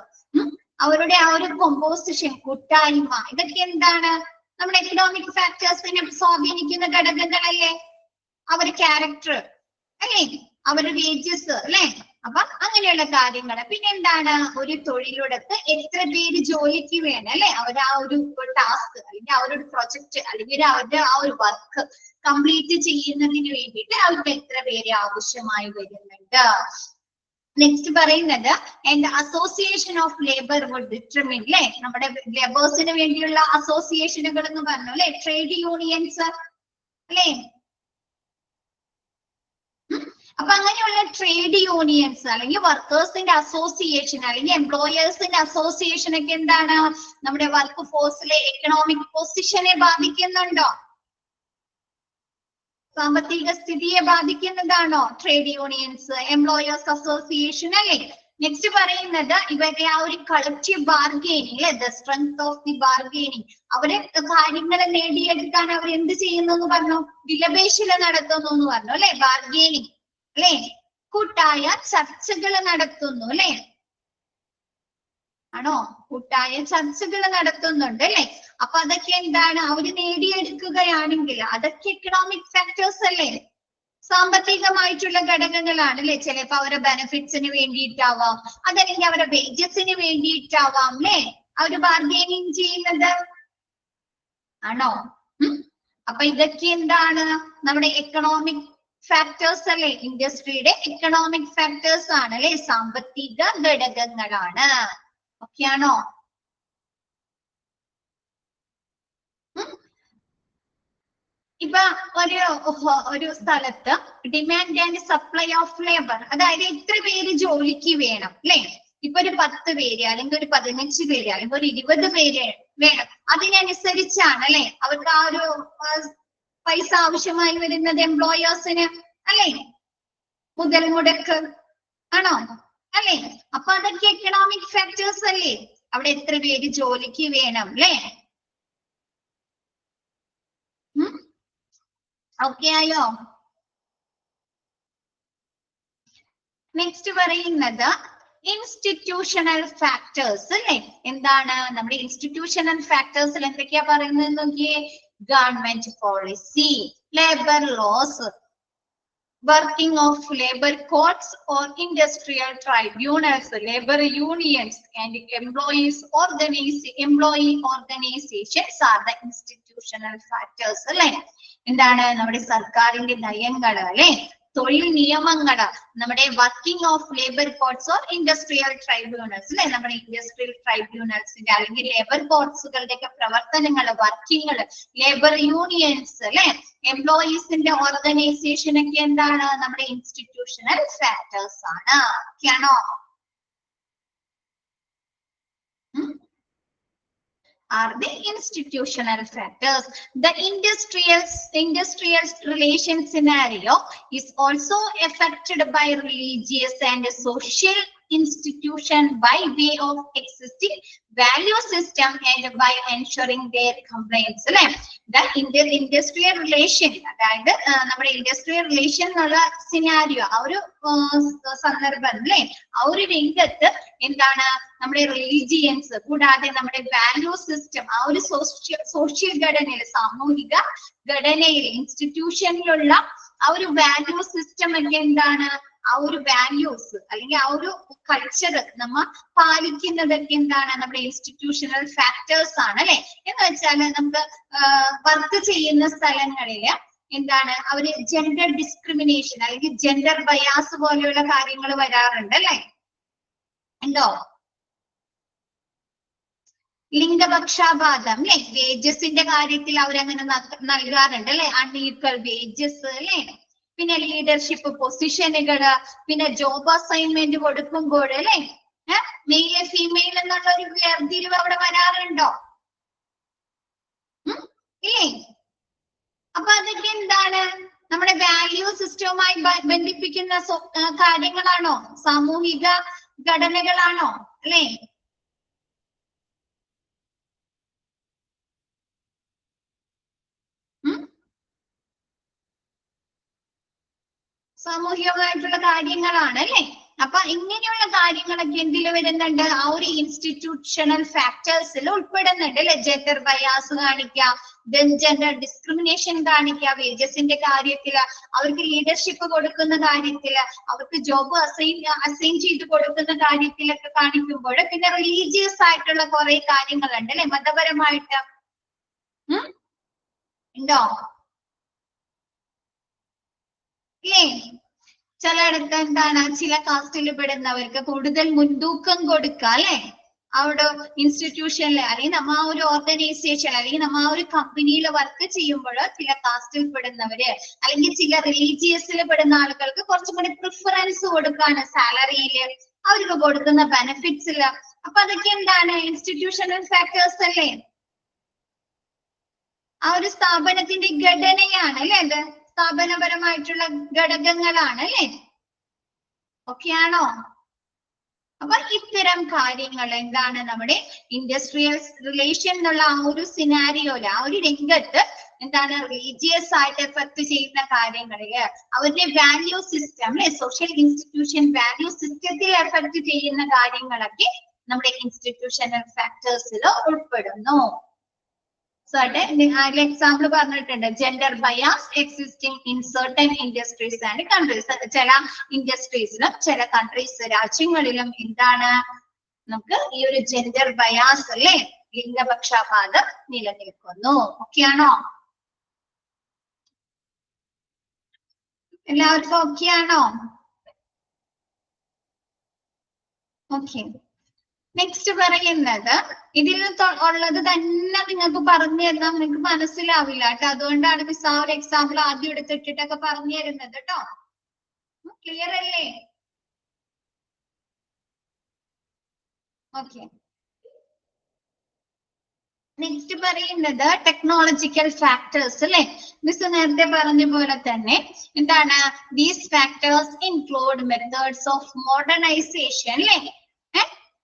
അവരുടെ ആ ഒരു കോമ്പോസിഷൻ, കൂട്ടായ്മ, ഇതൊക്കെ എന്താണ് നമ്മുടെ എക്കണോമിക് ഫാക്ടേഴ്സിനെ സ്വാധീനിക്കുന്ന ഘടകങ്ങളല്ലേ. അവരുടെ ക്യാരക്ടർ അല്ലെ, അവരുടെ വേജസ് അല്ലെ, അപ്പൊ അങ്ങനെയുള്ള കാര്യങ്ങൾ. പിന്നെ എന്താണ്, ഒരു തൊഴിലിടത്ത് എത്ര പേര് ജോലിക്ക് വേണം അല്ലെ, അവരുടെ ആ ഒരു ടാസ്ക് അല്ലെങ്കിൽ ആ ഒരു പ്രൊജക്ട് അല്ലെങ്കിൽ അവരുടെ ആ ഒരു വർക്ക് കംപ്ലീറ്റ് ചെയ്യുന്നതിന് വേണ്ടിയിട്ട് അവർക്ക് എത്ര പേര് ആവശ്യമായി വരുന്നുണ്ട്. നെക്സ്റ്റ് പറയുന്നത് and association of labour would determine അല്ലെ, നമ്മുടെ ലേബേഴ്സിന് വേണ്ടിയുള്ള അസോസിയേഷനുകൾ എന്ന് പറഞ്ഞു അല്ലെ, ട്രേഡ് യൂണിയൻസ് അല്ലെ. അപ്പൊ അങ്ങനെയുള്ള ട്രേഡ് യൂണിയൻസ് അല്ലെങ്കിൽ വർക്കേഴ്സിന്റെ അസോസിയേഷൻ അല്ലെങ്കിൽ എംപ്ലോയേഴ്സിന്റെ അസോസിയേഷൻ ഒക്കെ എന്താണ് നമ്മുടെ വർക്ക് ഫോഴ്സിലെ എക്കണോമിക് പൊസിഷനെ ബാധിക്കുന്നുണ്ടോ? സാമ്പത്തിക സ്ഥിതിയെ ബാധിക്കുന്നതാണോ ട്രേഡ് യൂണിയൻസ്, എംപ്ലോയേഴ്സ് അസോസിയേഷൻ അല്ലെ. നെക്സ്റ്റ് പറയുന്നത് ഇവരുടെ ആ ഒരു കളക്റ്റീവ് ബാർഗെയിനിങ് അല്ലെ, the strength of the bargaining, അവരെ കാര്യങ്ങൾ നേടിയെടുക്കാൻ അവർ എന്ത് ചെയ്യുന്നു എന്ന് പറഞ്ഞു, വിലപേശൽ നടത്തുന്നു എന്ന് പറഞ്ഞു അല്ലെ, ബാർഗെയിനിങ് അല്ലെ, കൂട്ടായ ചർച്ചകൾ നടത്തുന്നു അല്ലെ, ആണോ, കൂട്ടായ ചർച്ചകൾ നടത്തുന്നുണ്ട് അല്ലെ. അപ്പൊ അതൊക്കെ എന്താണ്, അവര് നേടിയെടുക്കുകയാണെങ്കിൽ അതൊക്കെ എക്കണോമിക് ഫാക്ടേഴ്സ് അല്ലേ, സാമ്പത്തികമായിട്ടുള്ള ഘടകങ്ങളാണ് അല്ലെ. ചിലപ്പോ അവരുടെ ബെനിഫിറ്റ്സിന് വേണ്ടിയിട്ടാവാം, അതല്ലെങ്കിൽ അവരുടെ വേജസിന് വേണ്ടിയിട്ടാവാം അല്ലെ അവര് ബാർഗെയിനിങ് ചെയ്യുന്നത്, ആണോ? അപ്പൊ ഇതൊക്കെ എന്താണ് നമ്മുടെ എക്കണോമിക് ഫാക്ടേഴ്സ് അല്ലെ, ഇൻഡസ്ട്രിയുടെ എക്കണോമിക് ഫാക്ടേഴ്സ് ആണ് അല്ലെ, സാമ്പത്തിക ഘടകങ്ങളാണ്. ഓക്കെ ആണോ? ഇപ്പൊ ഒരു സ്ഥലത്ത് demand and supply of labour, അതായത് എത്ര പേര് ജോലിക്ക് വേണം അല്ലെ. ഇപ്പൊ ഒരു 10 പേര് അല്ലെങ്കിൽ ഒരു 15 പേര് അല്ലെങ്കിൽ ഒരു 20 പേര് വേണം, അതിനനുസരിച്ചാണ് അല്ലെ അവർക്ക് ആ ഒരു പൈസ ആവശ്യമായി വരുന്നത് എംപ്ലോയേഴ്സിന് അല്ലെ, മുതൽ മുടക്ക് ആണോ അല്ലെ. അപ്പൊ അതൊക്കെ എക്കണോമിക് ഫാക്ടേഴ്സ് അല്ലേ, അവിടെ എത്ര പേര് ജോലിക്ക് വേണം അല്ലെ. ഓക്കെ ആയോ? നെക്സ്റ്റ് പറയുന്നത് ഇൻസ്റ്റിറ്റ്യൂഷണൽ ഫാക്ടേഴ്സ് അല്ലെ? എന്താണ് നമ്മുടെ ഇൻസ്റ്റിറ്റ്യൂഷണൽ ഫാക്ടേഴ്സിൽ എന്തൊക്കെയാ പറയുന്നത് നോക്കിയേ? Government policy, labour laws, working of labor courts or industrial tribunals, labor unions and employee organizations are the institutional factors അല്ലെ? എന്താണ് നമ്മുടെ സർക്കാരിന്റെ നയങ്ങൾ അല്ലെ, തൊഴിൽ നിയമങ്ങൾ, നമ്മുടെ working of labour courts or industrial tribunals അല്ലെ, നമ്മുടെ ഇൻഡസ്ട്രിയൽ ട്രൈബ്യൂണൽസിന്റെ അല്ലെങ്കിൽ ലേബർ കോർട്സുകളുടെ ഒക്കെ പ്രവർത്തനങ്ങൾ, വർക്കിങ്ങൾ, ലേബർ യൂണിയൻസ് അല്ലെ, എംപ്ലോയീസിന്റെ ഓർഗനൈസേഷൻ ഒക്കെ എന്താണ് നമ്മുടെ ഇൻസ്റ്റിറ്റ്യൂഷണൽ ഫാക്ടേഴ്സ് ആണ്. ഓക്കെയാണോ? Are the institutional factors. The industrial relation scenario is also affected by religious and social institution by way of existing value system and by ensuring their compliance. The industrial relation, അതായത് നമ്മുടെ industrial relation എന്നുള്ള scenario, ആ ഒരു സന്ദർഭം അല്ലെ, ആ ഒരു രംഗത്ത് എന്താണ് നമ്മുടെ റിലീജിയൻസ് കൂടാതെ നമ്മുടെ വാല്യൂ സിസ്റ്റം, ആ ഒരു സോഷ്യൽ ഘടനയിൽ, സാമൂഹിക ഘടനയിൽ, ഇൻസ്റ്റിറ്റ്യൂഷനിലുള്ള ആ ഒരു വാല്യൂ സിസ്റ്റം ഒക്കെ എന്താണ്, ആ ഒരു വാല്യൂസ് അല്ലെങ്കിൽ ആ ഒരു കൾച്ചർ നമ്മ പാലിക്കുന്നതൊക്കെ എന്താണ് നമ്മുടെ ഇൻസ്റ്റിറ്റ്യൂഷണൽ ഫാക്ടേഴ്സ് ആണ് അല്ലെ? എന്ന് വെച്ചാൽ നമുക്ക് വർക്ക് ചെയ്യുന്ന സ്ഥലങ്ങളില് എന്താണ് അവര് ജെൻഡർ ഡിസ്ക്രിമിനേഷൻ അല്ലെങ്കിൽ ജെൻഡർ ബയാസ് പോലെയുള്ള കാര്യങ്ങൾ വരാറുണ്ട് അല്ലെ? ഉണ്ടോ? ലിംഗപക്ഷാപാതം അല്ലെ, വേജസിന്റെ കാര്യത്തിൽ അവരങ്ങനെ നൽകാറുണ്ട് അല്ലെ, അൺഈക്വൽ വേജസ് അല്ലെ, പിന്നെ ലീഡർഷിപ്പ് പൊസിഷനുകള്, പിന്നെ ജോബ് അസൈൻമെന്റ് കൊടുക്കുമ്പോൾ അല്ലെ മെയില് ഫീമെയിൽ എന്നുള്ള ഒരു വേർതിരിവ് അവിടെ വരാറുണ്ടോ? ഇല്ലേ? അപ്പൊ അതൊക്കെ എന്താണ് നമ്മുടെ വാല്യൂ സിസ്റ്റവുമായി ബന്ധിപ്പിക്കുന്ന കാര്യങ്ങളാണോ? സാമൂഹിക ഘടനകളാണോ? അല്ലെ? സാമൂഹികമായിട്ടുള്ള കാര്യങ്ങളാണ് അല്ലെ? അപ്പൊ ഇങ്ങനെയുള്ള കാര്യങ്ങളൊക്കെ എന്തിൽ വരുന്നുണ്ട്? ആ ഒരു ഇൻസ്റ്റിറ്റ്യൂഷണൽ ഫാക്ടേഴ്സിൽ ഉൾപ്പെടുന്നുണ്ട് അല്ലെ? ജെൻഡർ ബയാസ് കാണിക്കുക, ജെൻഡർ ഡിസ്ക്രിമിനേഷൻ കാണിക്കുക, വേജസിന്റെ കാര്യത്തില്, അവർക്ക് ലീഡർഷിപ്പ് കൊടുക്കുന്ന കാര്യത്തില്, അവർക്ക് ജോബ് അസൈൻ ചെയ്ത് കൊടുക്കുന്ന കാര്യത്തിലൊക്കെ കാണിക്കുമ്പോൾ, പിന്നെ റിലീജിയസ് ആയിട്ടുള്ള കുറെ കാര്യങ്ങളുണ്ട് അല്ലെ, മതപരമായിട്ട് ഉണ്ടോ? ഇല്ലേ? ചിലയിടത്ത് എന്താണ് ചില കാസ്റ്റിൽ പെടുന്നവർക്ക് കൂടുതൽ മുൻതൂക്കം കൊടുക്കുക അല്ലെ? അവിടെ ഇൻസ്റ്റിറ്റ്യൂഷനിൽ അല്ലെങ്കിൽ നമ്മ ആ ഒരു ഓർഗനൈസേഷൻ അല്ലെങ്കിൽ നമ്മ ആ ഒരു കമ്പനിയിൽ വർക്ക് ചെയ്യുമ്പോൾ ചില കാസ്റ്റിൽ പെടുന്നവര് അല്ലെങ്കിൽ ചില റിലീജിയസിൽ പെടുന്ന ആളുകൾക്ക് കുറച്ചും കൂടി പ്രിഫറൻസ് കൊടുക്കാണ് സാലറിയില്, അവർക്ക് കൊടുക്കുന്ന ബെനിഫിറ്റ്സില്. അപ്പൊ അതൊക്കെ എന്താണ് ഇൻസ്റ്റിറ്റ്യൂഷണൽ ഫാക്ടേഴ്സ് അല്ലേ? ആ ഒരു സ്ഥാപനത്തിന്റെ ഘടനയാണ് അല്ലെ? അത് സ്ഥാപനപരമായിട്ടുള്ള ഘടകങ്ങളാണ് അല്ലെ? ഓക്കെയാണോ? അപ്പൊ ഇത്തരം കാര്യങ്ങൾ എന്താണ് നമ്മുടെ ഇൻഡസ്ട്രിയൽ റിലേഷൻ എന്നുള്ള ആ ഒരു സിനാരിയോയില്, ആ ഒരു രംഗത്ത് എന്താണ് റിലീജിയസ് ആയിട്ട് എഫക്ട് ചെയ്യുന്ന കാര്യങ്ങളില്, അവരുടെ വാല്യൂ സിസ്റ്റം അല്ലെ, സോഷ്യൽ ഇൻസ്റ്റിറ്റ്യൂഷൻ വാല്യൂ സിസ്റ്റത്തിൽ എഫക്ട് ചെയ്യുന്ന കാര്യങ്ങളൊക്കെ നമ്മുടെ ഇൻസ്റ്റിറ്റ്യൂഷണൽ ഫാക്ടേഴ്സിൽ ഉൾപ്പെടുന്നു. എക്സാമ്പിൾ പറഞ്ഞിട്ടുണ്ട്, gender bias existing in certain industries and countries. ചില ഇൻഡസ്ട്രീസിലും ചില കൺട്രീസ് രാജ്യങ്ങളിലും എന്താണ് നമുക്ക് ഈ ഒരു ജെൻഡർ ബയാസ് അല്ലെ, ലിംഗപക്ഷപാതം നിലനിൽക്കുന്നു. ഓക്കെയാണോ? എല്ലാവർക്കും ഓക്കെയാണോ? ഓക്കെ. നെക്സ്റ്റ് പറയുന്നത് ഇതിൽ ഉള്ളത് തന്നെ നിങ്ങൾക്ക് പറഞ്ഞു തരുന്ന നിങ്ങൾക്ക് മനസ്സിലാവില്ല കേട്ടോ, അതുകൊണ്ടാണ് മിസ് ആ ഒരു എക്സാമ്പിൾ ആദ്യം എടുത്തിട്ടൊക്കെ പറഞ്ഞു തരുന്നത് കേട്ടോ. ക്ലിയർ അല്ലേ? ഓക്കെ. നെക്സ്റ്റ് പറയുന്നത് ടെക്നോളജിക്കൽ ഫാക്ടേഴ്സ് അല്ലെ? മിസ് നേരത്തെ പറഞ്ഞ പോലെ തന്നെ എന്താണ് these factors include methods of modernisation അല്ലെ?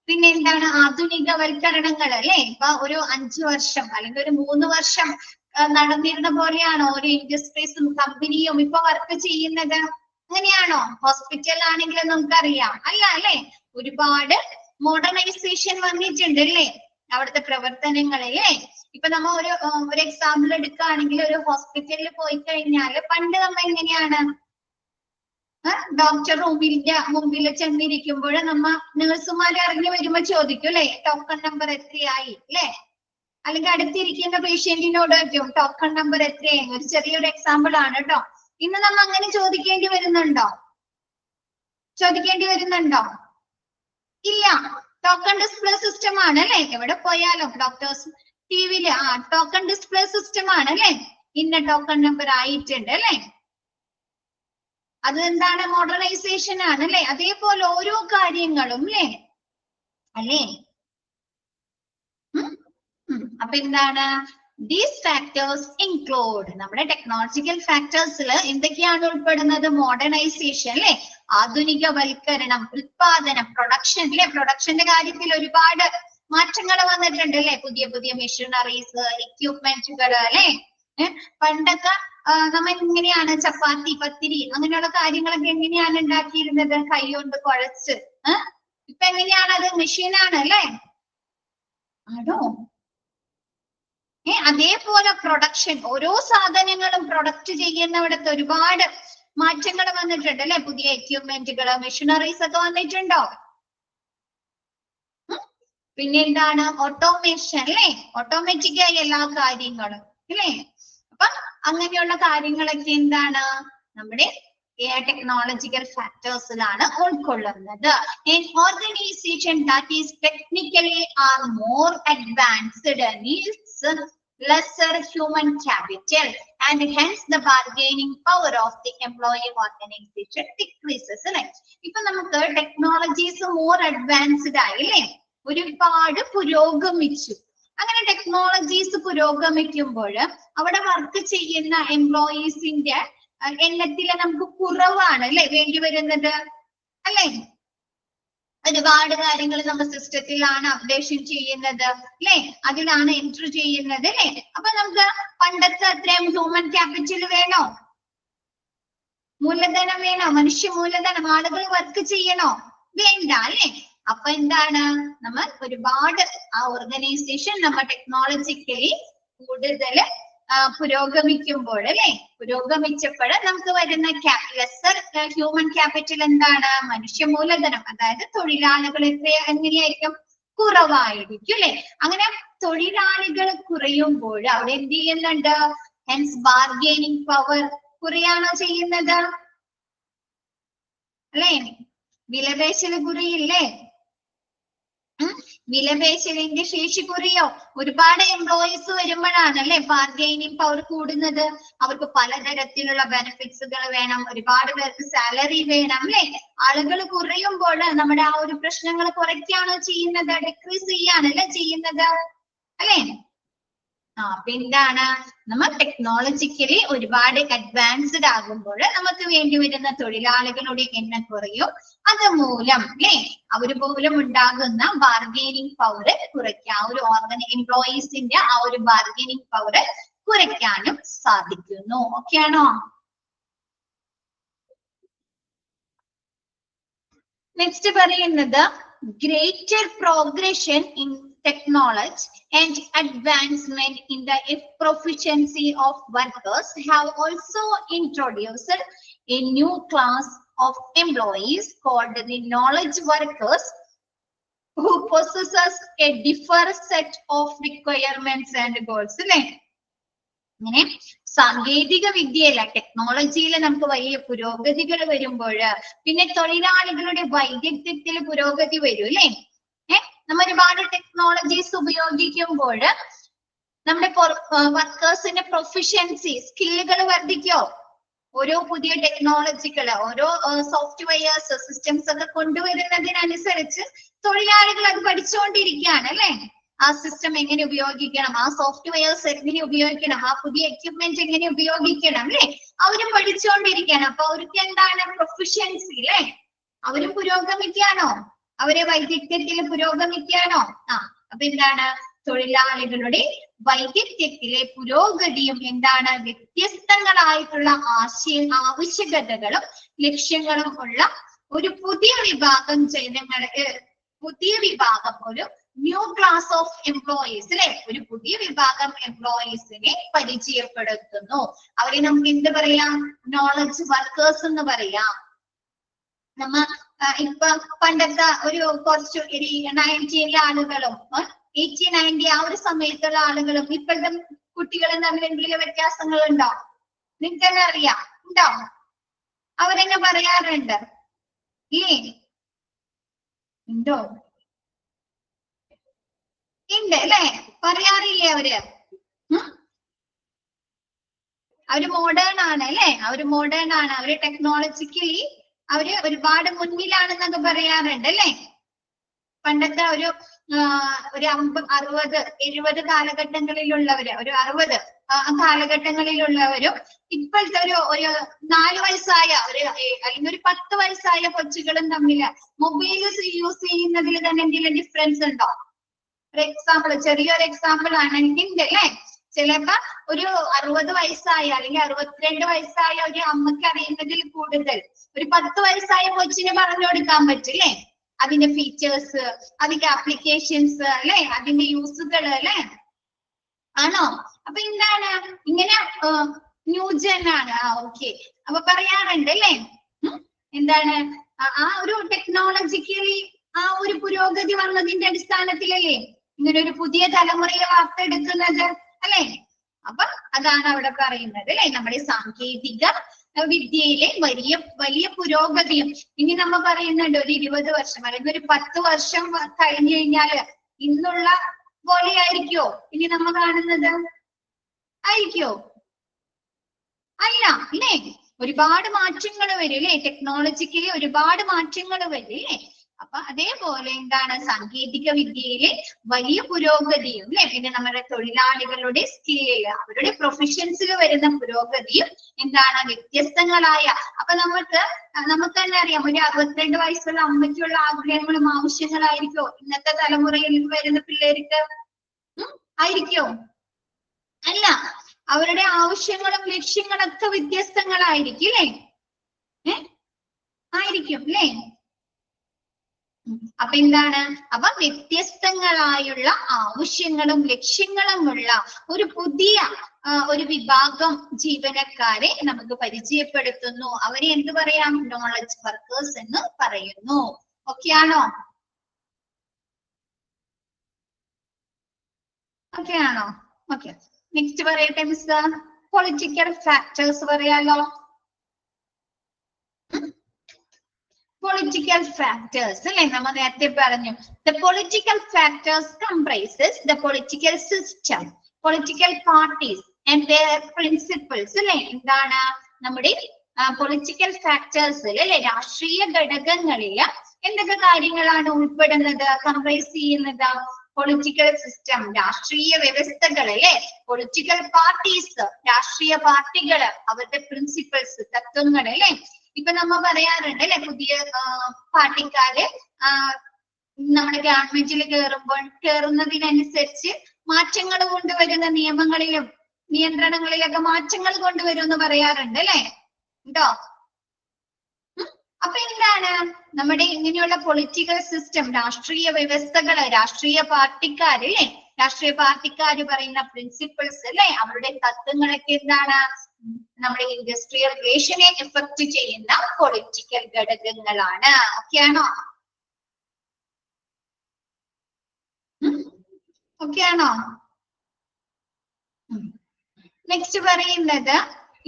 പിന്നെ എന്താണ് ആധുനികവൽക്കരണങ്ങൾ അല്ലെ? ഇപ്പൊ ഒരു 5 വർഷം അല്ലെങ്കിൽ ഒരു 3 വർഷം നടന്നിരുന്ന പോലെയാണോ ഒരു ഇൻഡസ്ട്രീസും കമ്പനിയും ഇപ്പൊ വർക്ക് ചെയ്യുന്നത്? അങ്ങനെയാണോ? ഹോസ്പിറ്റൽ ആണെങ്കിൽ നമുക്കറിയാം അല്ല അല്ലെ? ഒരുപാട് മോഡേണൈസേഷൻ വന്നിട്ടുണ്ട് അല്ലേ അവിടുത്തെ പ്രവർത്തനങ്ങളല്ലേ. ഇപ്പൊ നമ്മ ഒരു എക്സാമ്പിൾ എടുക്കുകയാണെങ്കിൽ ഒരു ഹോസ്പിറ്റലിൽ പോയി കഴിഞ്ഞാൽ പണ്ട് നമ്മ എങ്ങനെയാണ് ഡോക്ടർ മുമ്പിൽ ചെന്നിരിക്കുമ്പോൾ നമ്മ നേഴ്സുമാർ ഇറങ്ങി വരുമ്പോ ചോദിക്കും അല്ലെ ടോക്കൺ നമ്പർ എത്രയായി അല്ലെ, അല്ലെങ്കിൽ അടുത്തിരിക്കുന്ന പേഷ്യന്റിനോട് ചോദിക്കും ടോക്കൺ നമ്പർ എത്രയായി. ഒരു ചെറിയൊരു എക്സാമ്പിൾ ആണ് കേട്ടോ. ഇന്ന് നമ്മ അങ്ങനെ ചോദിക്കേണ്ടി വരുന്നുണ്ടോ? ഇല്ല. ടോക്കൺ ഡിസ്പ്ലേ സിസ്റ്റം ആണ് അല്ലെ. എവിടെ പോയാലും ഡോക്ടേഴ്സ് ടിവിയില് ടോക്കൺ ഡിസ്പ്ലേ സിസ്റ്റം ആണ് അല്ലെ. ഇന്ന ടോക്കൺ നമ്പർ ആയിട്ടുണ്ട് അല്ലെ. അത് എന്താണ്? മോഡേണൈസേഷൻ ആണ് അല്ലെ. അതേപോലെ ഓരോ കാര്യങ്ങളും അല്ലേ. അപ്പൊ എന്താണ്? ദീസ് ഫാക്ടേഴ്സ് ഇൻക്ലൂഡ് നമ്മുടെ ടെക്നോളജിക്കൽ ഫാക്ടേഴ്സിൽ എന്തൊക്കെയാണ് ഉൾപ്പെടുന്നത്? മോഡേണൈസേഷൻ അല്ലെ, ആധുനികവൽക്കരണം, ഉത്പാദനം, പ്രൊഡക്ഷൻ അല്ലെ. പ്രൊഡക്ഷന്റെ കാര്യത്തിൽ ഒരുപാട് മാറ്റങ്ങൾ വന്നിട്ടുണ്ട് അല്ലെ. പുതിയ പുതിയ മെഷീനറീസ്, എക്യുപ്മെന്റുകൾ അല്ലെ. പണ്ടൊക്കെ നമ്മ എങ്ങനെയാണ് ചപ്പാത്തി, പത്തിരി അങ്ങനെയുള്ള കാര്യങ്ങളൊക്കെ എങ്ങനെയാണ് ഉണ്ടാക്കിയിരുന്നത്? കൈ കൊണ്ട് കുഴച്ച്. ഇപ്പൊ എങ്ങനെയാണ്? അത് മെഷീനാണ് അല്ലെ. ആണോ? അതേപോലെ പ്രൊഡക്ഷൻ, ഓരോ സാധനങ്ങളും പ്രൊഡക്റ്റ് ചെയ്യുന്നവിടത്ത് ഒരുപാട് മാറ്റങ്ങൾ വന്നിട്ടുണ്ട് അല്ലെ. പുതിയ എക്യുപ്മെന്റുകൾ, മെഷീനറീസ് ഒക്കെ വന്നിട്ടുണ്ടോ? പിന്നെ എന്താണ്? ഓട്ടോമേഷൻ അല്ലെ. ഓട്ടോമാറ്റിക് ആയി എല്ലാ കാര്യങ്ങളും അല്ലെ. അപ്പൊ അങ്ങനെയുള്ള കാര്യങ്ങളൊക്കെ എന്താണ്? നമ്മുടെ ടെക്നോളജിക്കൽ ഫാക്ടേഴ്സിലാണ് ഉൾക്കൊള്ളുന്നത്. Organisation that is technically are more advanced needs lesser human capital and hence the bargaining power of the employee organization decreases അല്ലെ. ഇപ്പൊ നമുക്ക് ടെക്നോളജീസ് മോർ അഡ്വാൻസ്ഡ് ആയി അല്ലെ, ഒരുപാട് പുരോഗമിച്ചു. അങ്ങനെ ടെക്നോളജീസ് പുരോഗമിക്കുമ്പോൾ അവിടെ വർക്ക് ചെയ്യുന്ന എംപ്ലോയീസിന്റെ എണ്ണത്തില് നമുക്ക് കുറവാണ് അല്ലെ വേണ്ടി വരുന്നത് അല്ലെ. ഒരുപാട് കാര്യങ്ങൾ നമ്മൾ സിസ്റ്റത്തിലാണ് അപ്ഡേഷൻ ചെയ്യുന്നത് അല്ലെ, അതിലാണ് എൻട്രി ചെയ്യുന്നത് അല്ലെ. അപ്പൊ നമുക്ക് പണ്ടത്തെ അത്രയും ഹ്യൂമൻ ക്യാപിറ്റൽ വേണോ? മൂലധനം വേണോ? മനുഷ്യ മൂലധനം, ആളുകൾ വർക്ക് ചെയ്യണോ? വേണ്ട അല്ലെ. അപ്പൊ എന്താണ്? നമ്മൾ ഒരുപാട് ഓർഗനൈസേഷൻ നമ്മൾ ടെക്നോളജിക്കലി കൂടുതൽ പുരോഗമിക്കുമ്പോൾ അല്ലെ, പുരോഗമിച്ചപ്പോൾ നമുക്ക് വരുന്ന ലെസർ ഹ്യൂമൻ ക്യാപിറ്റൽ എന്താണ്? മനുഷ്യ മൂലധനം, അതായത് തൊഴിലാളികൾ എങ്ങനെയായിരിക്കും? കുറവായിരിക്കും അല്ലെ. അങ്ങനെ തൊഴിലാളികൾ കുറയുമ്പോൾ അവിടെ എന്ത് ചെയ്യുന്നുണ്ട്? ഹെൻസ് ബാർഗെയിനിങ് പവർ കുറയാണോ ചെയ്യുന്നത് അല്ലെ. വിലപേശൽ കുറയില്ലേ? വിലപേശലിന്റെ ശേഷി കുറയോ? ഒരുപാട് എംപ്ലോയീസ് വരുമ്പോഴാണ് അല്ലെ ബാർഗെയിനിങ് പവർ കൂടുന്നത്. അവർക്ക് പലതരത്തിലുള്ള ബെനിഫിറ്റ്സുകൾ വേണം, ഒരുപാട് പേർക്ക് സാലറി വേണം അല്ലെ. ആളുകൾ കുറയുമ്പോൾ നമ്മുടെ ആ ഒരു പ്രശ്നങ്ങൾ കുറയ്ക്കാണോ ചെയ്യുന്നത്? ഡിക്രീസ് ചെയ്യാണല്ലേ ചെയ്യുന്നത് അല്ലെ. അപ്പൊ എന്താണ്? നമ്മൾ ടെക്നോളജിക്കലി ഒരുപാട് അഡ്വാൻസ്ഡ് ആകുമ്പോൾ നമുക്ക് വേണ്ടി വരുന്ന തൊഴിലാളികളുടെ എണ്ണം കുറയും. അതുമൂലം അല്ലെ അവര് മൂലം ഉണ്ടാകുന്ന ബാർഗെയിനിങ് പവർ കുറയ്ക്കാൻ, ഒരു എംപ്ലോയീസിന്റെ ആ ഒരു ബാർഗെയിനിങ് പവർ കുറയ്ക്കാനും സാധിക്കുന്നു. ഓക്കെ ആണോ? നെക്സ്റ്റ് പറയുന്നത് greater progression in technology and advancement in the proficiency of workers have also introduced a new class of employees called the knowledge workers who possesses a different set of requirements and goals. അങ്ങനെ സാങ്കേതിക വിദ്യയില ടെക്നോളജിയിൽ നമുക്ക് വലിയ പുരോഗതികൾ വരുമ്പോൾ പിന്നെ തൊഴിലാളികളുടെ വൈദഗ്ധ്യത്തിൽ പുരോഗതി വരും അല്ലെ. നമ്മൾ ഒരുപാട് ടെക്നോളജീസ് ഉപയോഗിക്കുമ്പോൾ നമ്മുടെ വർക്കേഴ്സിന്റെ പ്രൊഫിഷ്യൻസി, സ്കില്ലുകൾ വർദ്ധിക്കോ? ഓരോ പുതിയ ടെക്നോളജികൾ, ഓരോ സോഫ്റ്റ്വെയർസ്, സിസ്റ്റംസ് ഒക്കെ കൊണ്ടുവരുന്നതിനനുസരിച്ച് തൊഴിലാളികൾ അത് പഠിച്ചുകൊണ്ടിരിക്കുകയാണ് അല്ലെ. ആ സിസ്റ്റം എങ്ങനെ ഉപയോഗിക്കണം, ആ സോഫ്റ്റ്വെയർസ് എങ്ങനെ ഉപയോഗിക്കണം, ആ പുതിയ എക്യുപ്മെന്റ് എങ്ങനെ ഉപയോഗിക്കണം അല്ലെ, അവരും പഠിച്ചുകൊണ്ടിരിക്കുകയാണ്. അപ്പൊ അവർക്ക് എന്താണ്? പ്രൊഫിഷ്യൻസി അല്ലെ. അവരും പുരോഗമിക്കുകയാണോ? അവരെ വൈദഗ്ധ്യത്തിൽ പുരോഗമിക്കുകയാണോ? അപ്പൊ എന്താണ്? തൊഴിലാളികളുടെ വൈദഗ്ധ്യത്തിലെ പുരോഗതിയും എന്താണ്? വ്യത്യസ്തങ്ങളായിട്ടുള്ള ആവശ്യകതകളും ലക്ഷ്യങ്ങളും ഉള്ള ഒരു പുതിയ വിഭാഗം ജനങ്ങളെ പുതിയ വിഭാഗം ഒരു ന്യൂ ക്ലാസ് ഓഫ് എംപ്ലോയീസ് അല്ലെ, ഒരു പുതിയ വിഭാഗം എംപ്ലോയീസിനെ പരിചയപ്പെടുത്തുന്നു. അവരെ നമുക്ക് എന്ത് പറയാം? നോളജ് വർക്കേഴ്സ് എന്ന് പറയാം. നമ്മ ഇപ്പൊ പണ്ടത്തെ ഒരു കുറച്ച് 19 ആളുകളും 1890 ആ ഒരു സമയത്തുള്ള ആളുകളും ഇപ്പോഴത്തെ കുട്ടികളും തമ്മിൽ എന്തെങ്കിലും വ്യത്യാസങ്ങൾ ഉണ്ടോ? നിങ്ങൾക്ക് തന്നെ അറിയാം, ഉണ്ടോ? അവരെന്നെ പറയാറുണ്ട് ഇല്ലേ? ഉണ്ടോ? ഉണ്ട് അല്ലെ? പറയാറില്ലേ അവര്? അവര് മോഡേൺ ആണ് അല്ലെ? അവര് മോഡേൺ ആണ്, അവര് ടെക്നോളജിക്കലി അവര് ഒരുപാട് മുന്നിലാണെന്നൊക്കെ പറയാറുണ്ട് അല്ലെ? പണ്ടത്തെ ഒരു 50, 60, 70 കാലഘട്ടങ്ങളിലുള്ളവര്, ഒരു 60 കാലഘട്ടങ്ങളിലുള്ളവരും ഇപ്പോഴത്തെ ഒരു 4 വയസ്സായ അല്ലെങ്കിൽ ഒരു 10 വയസ്സായ കൊച്ചുകളും തമ്മില് മൊബൈൽ യൂസ് ചെയ്യുന്നതിൽ തന്നെ എന്തെങ്കിലും ഡിഫറൻസ് ഉണ്ടോ? ഒരു എക്സാമ്പിൾ, ചെറിയൊരു എക്സാമ്പിൾ ആണ് എനിക്കുണ്ട് അല്ലെ? ചിലപ്പോ ഒരു 60 വയസ്സായ അല്ലെങ്കിൽ 62 വയസ്സായ ഒരു അമ്മക്ക് അറിയുന്നതിൽ കൂടുതൽ ഒരു 10 വയസ്സായ കൊച്ചിന് പറഞ്ഞു കൊടുക്കാൻ പറ്റില്ലേ? അതിന്റെ ഫീച്ചേഴ്സ്, അതിന്റെ ആപ്ലിക്കേഷൻസ് അല്ലെ, അതിന്റെ യൂസുകൾ അല്ലെ? ആണോ? അപ്പൊ എന്താണ് ഇങ്ങനെ ന്യൂജൻ ആണ്. ഓക്കെ, അപ്പൊ പറയാറുണ്ട് അല്ലെ? എന്താണ് ആ ഒരു ടെക്നോളജിക്കലി ആ ഒരു പുരോഗതി വന്നതിന്റെ അടിസ്ഥാനത്തിലല്ലേ ഇങ്ങനെ ഒരു പുതിയ തലമുറയെ വാർത്തെടുക്കുന്നത് അല്ലെ? അപ്പൊ അതാണ് അവിടെ പറയുന്നത് അല്ലെ, നമ്മുടെ സാങ്കേതിക വിദ്യയിലെ വലിയ വലിയ പുരോഗതിയും. ഇനി നമ്മ പറയുന്നുണ്ട് ഒരു 20 വർഷം അല്ലെങ്കിൽ ഒരു 10 വർഷം കഴിഞ്ഞു കഴിഞ്ഞാല് ഇന്നുള്ള പോലെ ആയിരിക്കോ ഇനി നമ്മ കാണുന്നത്? ആയിരിക്കോ? അല്ല അല്ലേ? ഒരുപാട് മാറ്റങ്ങൾ വരും അല്ലെ? ടെക്നോളജിക്കലി ഒരുപാട് മാറ്റങ്ങൾ വരും അല്ലേ? അപ്പൊ അതേപോലെ എന്താണ് സാങ്കേതിക വിദ്യയിലെ വലിയ പുരോഗതിയും അല്ലെ, പിന്നെ നമ്മുടെ തൊഴിലാളികളുടെ സ്കില്ലിൽ അവരുടെ പ്രൊഫഷൻസിൽ വരുന്ന പുരോഗതിയും എന്താണ് വ്യത്യസ്തങ്ങളായ. അപ്പൊ നമുക്ക് തന്നെ അറിയാം, ഒരു 62 വയസ്സുള്ള അമ്മയ്ക്കുള്ള ആഗ്രഹങ്ങളും ആവശ്യങ്ങളായിരിക്കോ ഇന്നത്തെ തലമുറയിൽ വരുന്ന പിള്ളേർക്ക്? ആയിരിക്കോ? അല്ല, അവരുടെ ആവശ്യങ്ങളും ലക്ഷ്യങ്ങളൊക്കെ വ്യത്യസ്തങ്ങളായിരിക്കും അല്ലേ? ആയിരിക്കും അല്ലേ? അപ്പൊ എന്താണ്? അപ്പൊ വ്യത്യസ്തങ്ങളായുള്ള ആവശ്യങ്ങളും ലക്ഷ്യങ്ങളുമുള്ള ഒരു പുതിയ ഒരു വിഭാഗം ജീവനക്കാരെ നമുക്ക് പരിചയപ്പെടുത്തുന്നു. അവരെ എന്ത് പറയാം? നോളജ് വർക്കേഴ്സ് എന്ന് പറയുന്നു. ഓക്കെ ആണോ? ഓക്കെ ആണോ? ഓക്കെ, നെക്സ്റ്റ് പറയട്ടെ മിസ്. പൊളിറ്റിക്കൽ ഫാക്ടേഴ്സ് പറയാലോ. പൊളിറ്റിക്കൽ ഫാക്ടേഴ്സ് അല്ലെ, നമ്മൾ നേരത്തെ പറഞ്ഞു. The political factors comprises the political system, political parties and their principles അല്ലെ. എന്താണ് നമ്മുടെ പൊളിറ്റിക്കൽ ഫാക്ടേഴ്സ് അല്ലെ, രാഷ്ട്രീയ ഘടകങ്ങളില് എന്തൊക്കെ കാര്യങ്ങളാണ് ഉൾപ്പെടുന്നത്, കംപ്രൈസ് ചെയ്യുന്നത്? പൊളിറ്റിക്കൽ സിസ്റ്റം, രാഷ്ട്രീയ വ്യവസ്ഥകൾ അല്ലെ, പൊളിറ്റിക്കൽ പാർട്ടീസ്, രാഷ്ട്രീയ പാർട്ടികള്, അവരുടെ പ്രിൻസിപ്പിൾസ്, തത്വങ്ങൾ അല്ലെ. ഇപ്പൊ നമ്മ പറയാറുണ്ട് അല്ലെ, പുതിയ പാർട്ടിക്കാര് നമ്മുടെ ഗവൺമെന്റിൽ കയറുന്നതിനനുസരിച്ച് മാറ്റങ്ങൾ കൊണ്ടുവരുന്ന നിയമങ്ങളിലും നിയന്ത്രണങ്ങളിലൊക്കെ മാറ്റങ്ങൾ കൊണ്ടുവരും എന്ന് പറയാറുണ്ട് അല്ലെ? ഉണ്ടോ? അപ്പൊ എന്താണ് നമ്മുടെ ഇങ്ങനെയുള്ള പൊളിറ്റിക്കൽ സിസ്റ്റം, രാഷ്ട്രീയ വ്യവസ്ഥകള്, രാഷ്ട്രീയ പാർട്ടിക്കാര് അല്ലെ, രാഷ്ട്രീയ പാർട്ടിക്കാര് പറയുന്ന പ്രിൻസിപ്പിൾസ് അല്ലെ, അവരുടെ തത്വങ്ങളൊക്കെ എന്താണ് നമ്മുടെ ഇൻഡസ്ട്രിയൽ റിലേഷനെ എഫക്ട് ചെയ്യുന്ന പൊളിറ്റിക്കൽ ഘടകങ്ങളാണ്. ഓക്കെ ആണോ? ഓക്കെ ആണോ? നെക്സ്റ്റ് പറയുന്നത്